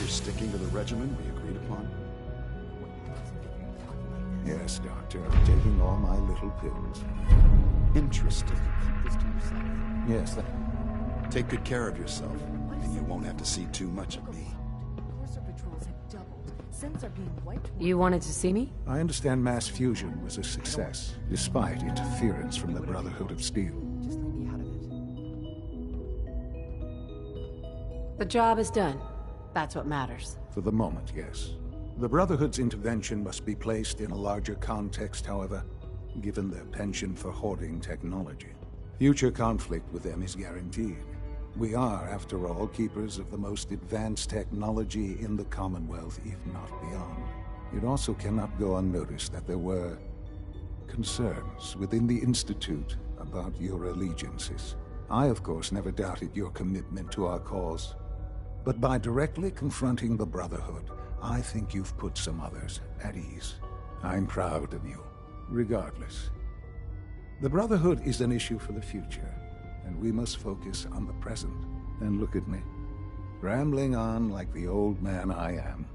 Sticking to the regimen we agreed upon? Yes, Doctor. I'm taking all my little pills. Interesting. Yes, take good care of yourself, and you won't have to see too much of me. Courser patrols have doubled. Sins are being wiped. You wanted to see me? I understand mass fusion was a success, despite interference from the Brotherhood of Steel. Just leave me out of it. The job is done. That's what matters. For the moment, yes. The Brotherhood's intervention must be placed in a larger context, however, given their penchant for hoarding technology. Future conflict with them is guaranteed. We are, after all, keepers of the most advanced technology in the Commonwealth, if not beyond. It also cannot go unnoticed that there were concerns within the Institute about your allegiances. I, of course, never doubted your commitment to our cause. But by directly confronting the Brotherhood, I think you've put some others at ease. I'm proud of you, regardless. The Brotherhood is an issue for the future, and we must focus on the present. And look at me, rambling on like the old man I am.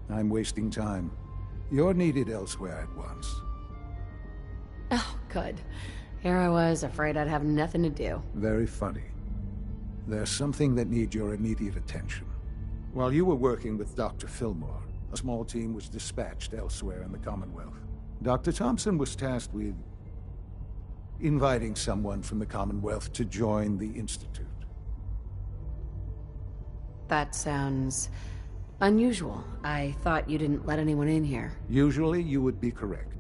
I'm wasting time. You're needed elsewhere at once. Oh, good. Here I was, afraid I'd have nothing to do. Very funny. There's something that needs your immediate attention. While you were working with Dr. Fillmore, a small team was dispatched elsewhere in the Commonwealth. Dr. Thompson was tasked with inviting someone from the Commonwealth to join the Institute. That sounds unusual. I thought you didn't let anyone in here. Usually you would be correct.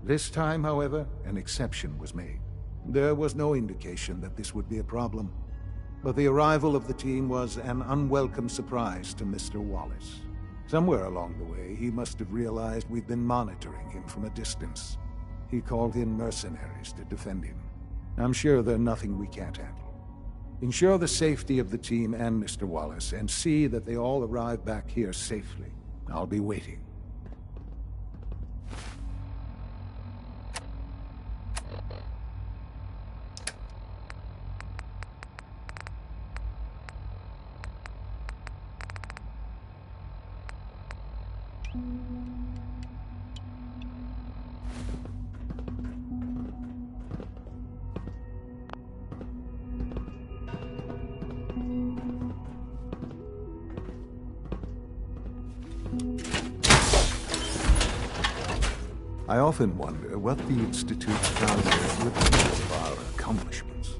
This time, however, an exception was made. There was no indication that this would be a problem, but the arrival of the team was an unwelcome surprise to Mr. Wallace. Somewhere along the way, he must have realized we'd been monitoring him from a distance. He called in mercenaries to defend him. I'm sure they're nothing we can't handle. Ensure the safety of the team and Mr. Wallace, and see that they all arrive back here safely. I'll be waiting. I often wonder what the Institute found with our accomplishments.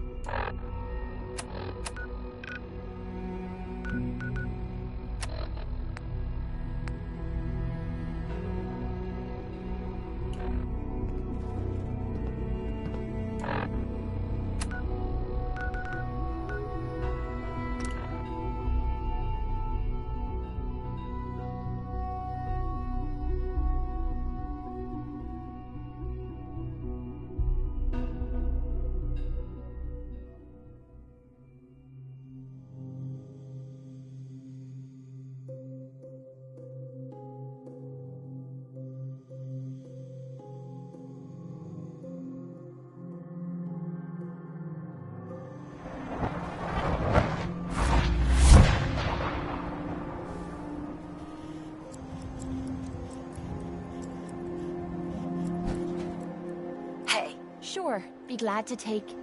Sure, be glad to take...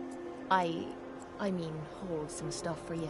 I mean, hold some stuff for you.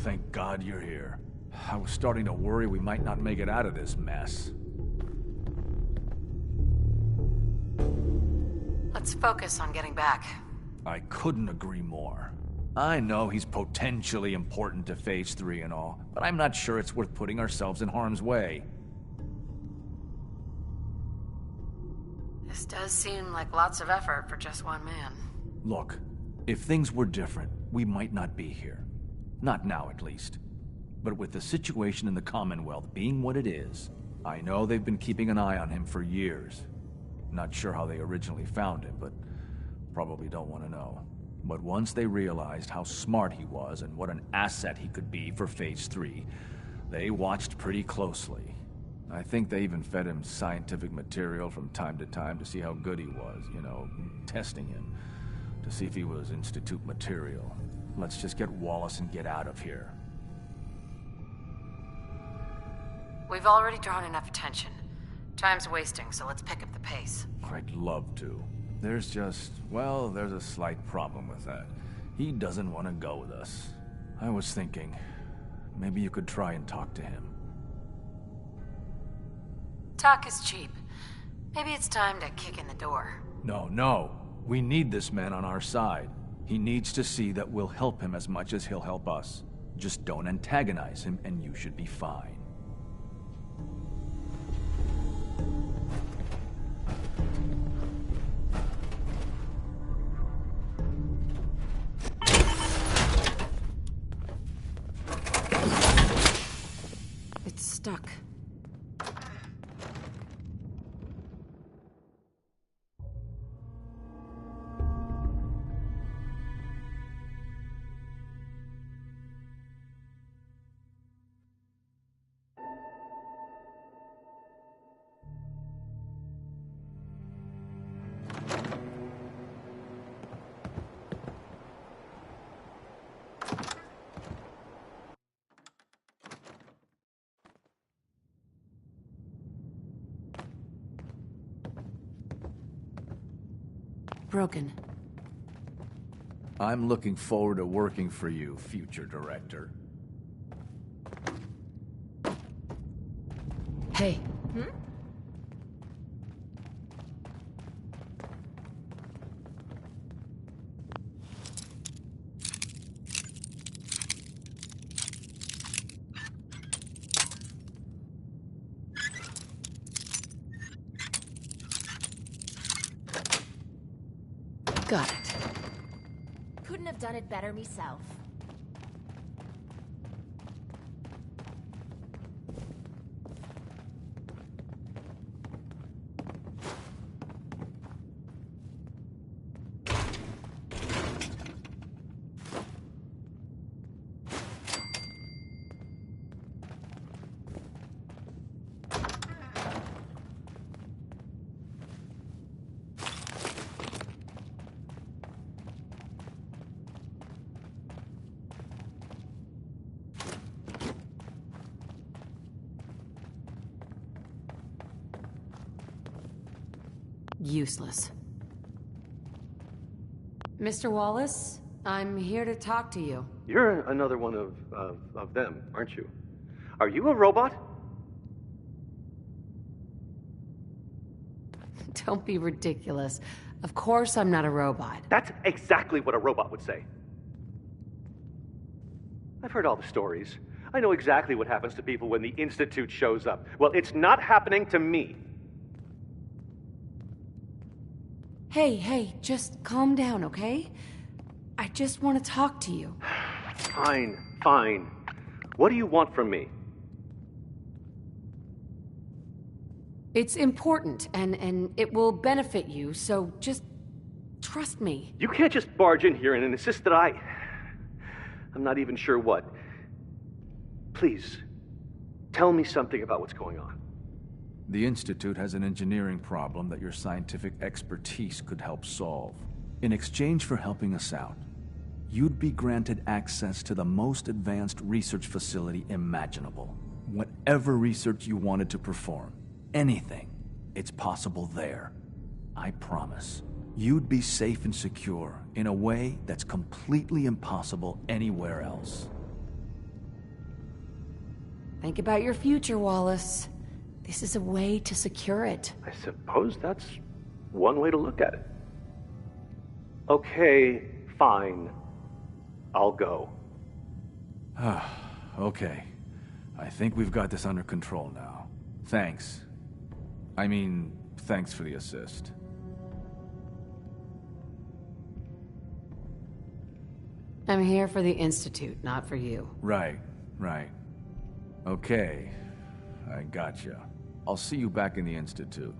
Thank God you're here. I was starting to worry we might not make it out of this mess. Let's focus on getting back. I couldn't agree more. I know he's potentially important to Phase 3 and all, but I'm not sure it's worth putting ourselves in harm's way. This does seem like lots of effort for just one man. Look, if things were different, we might not be here. Not now, at least. But with the situation in the Commonwealth being what it is, I know they've been keeping an eye on him for years. Not sure how they originally found him, but probably don't want to know. But once they realized how smart he was and what an asset he could be for Phase 3, they watched pretty closely. I think they even fed him scientific material from time to time to see how good he was, you know, testing him, to see if he was Institute material. Let's just get Wallace and get out of here. We've already drawn enough attention. Time's wasting, so let's pick up the pace. I'd love to. There's a slight problem with that. He doesn't want to go with us. I was thinking, maybe you could try and talk to him. Talk is cheap. Maybe it's time to kick in the door. No. We need this man on our side. He needs to see that we'll help him as much as he'll help us. Just don't antagonize him and you should be fine. It's stuck. Broken. I'm looking forward to working for you, future director. Hey. Got it. Couldn't have done it better myself. Useless. Mr. Wallace, I'm here to talk to you. You're another one of them, aren't you? Are you a robot? Don't be ridiculous. Of course I'm not a robot. That's exactly what a robot would say. I've heard all the stories. I know exactly what happens to people when the Institute shows up. Well, it's not happening to me. Hey, just calm down, okay? I just want to talk to you. Fine. What do you want from me? It's important, and it will benefit you, so just trust me. You can't just barge in here and insist that I'm not even sure what. Please, tell me something about what's going on. The Institute has an engineering problem that your scientific expertise could help solve. In exchange for helping us out, you'd be granted access to the most advanced research facility imaginable. Whatever research you wanted to perform, anything, it's possible there. I promise. You'd be safe and secure in a way that's completely impossible anywhere else. Think about your future, Wallace. This is a way to secure it. I suppose that's one way to look at it. Okay, fine. I'll go. Okay. I think we've got this under control now. Thanks. Thanks for the assist. I'm here for the Institute, not for you. Right. Okay. I gotcha. I'll see you back in the Institute.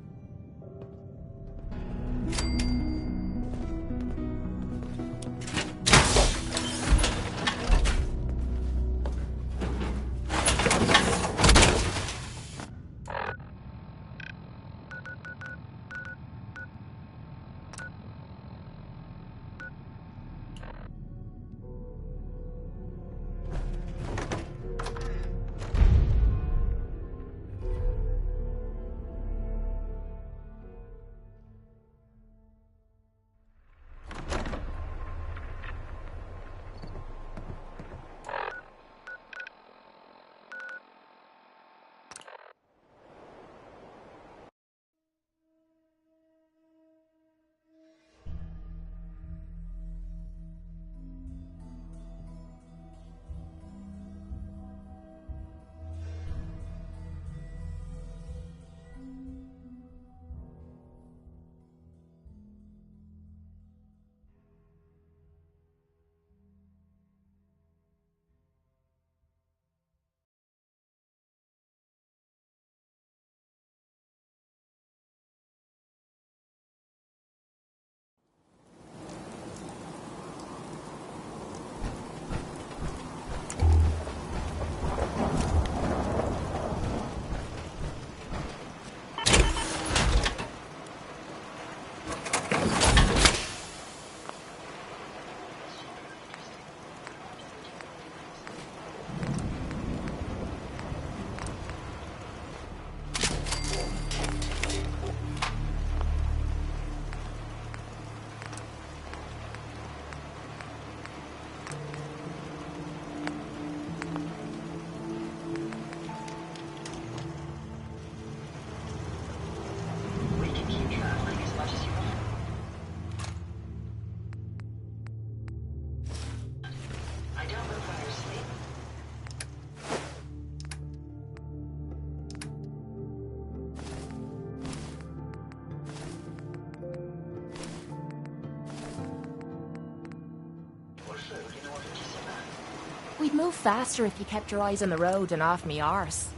We'd move faster if you kept your eyes on the road and off me arse.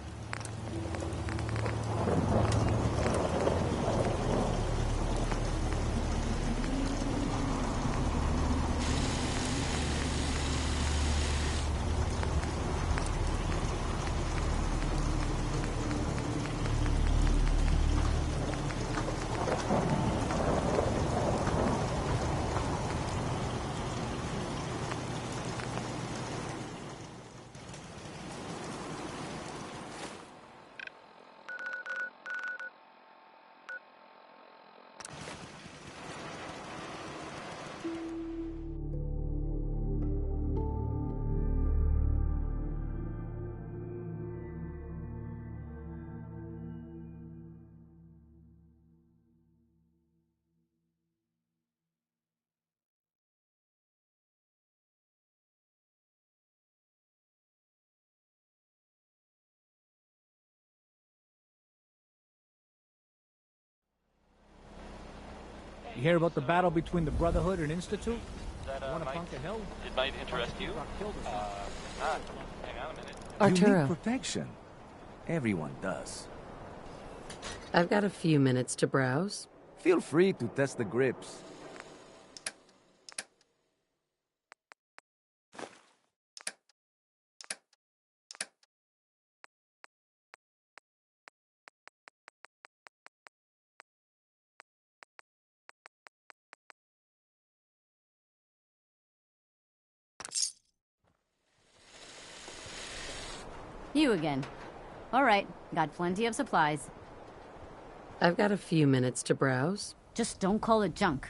You hear about the battle between the Brotherhood and Institute? Want to punk a hill? It might interest you. Hang on a minute. Arturo. You need protection. Everyone does. I've got a few minutes to browse. Feel free to test the grips. You again. All right, got plenty of supplies. I've got a few minutes to browse. Just don't call it junk.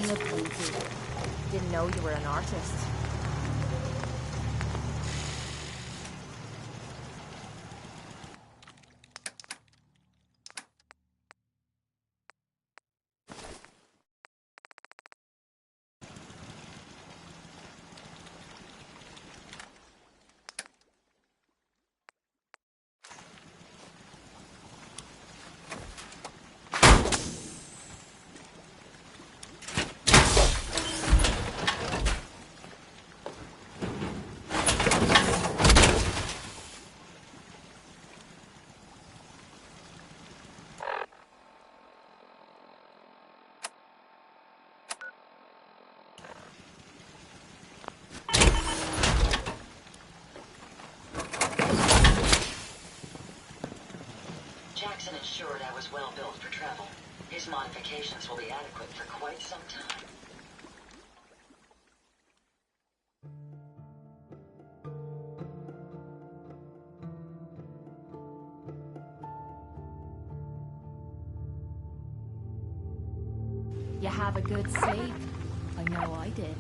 Getting acquainted. Didn't know you were an artist. Jackson ensured I was well built for travel. His modifications will be adequate for quite some time. You have a good sleep. I know I did.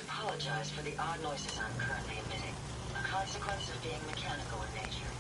Apologize for the odd noises I'm currently emitting, a consequence of being mechanical in nature.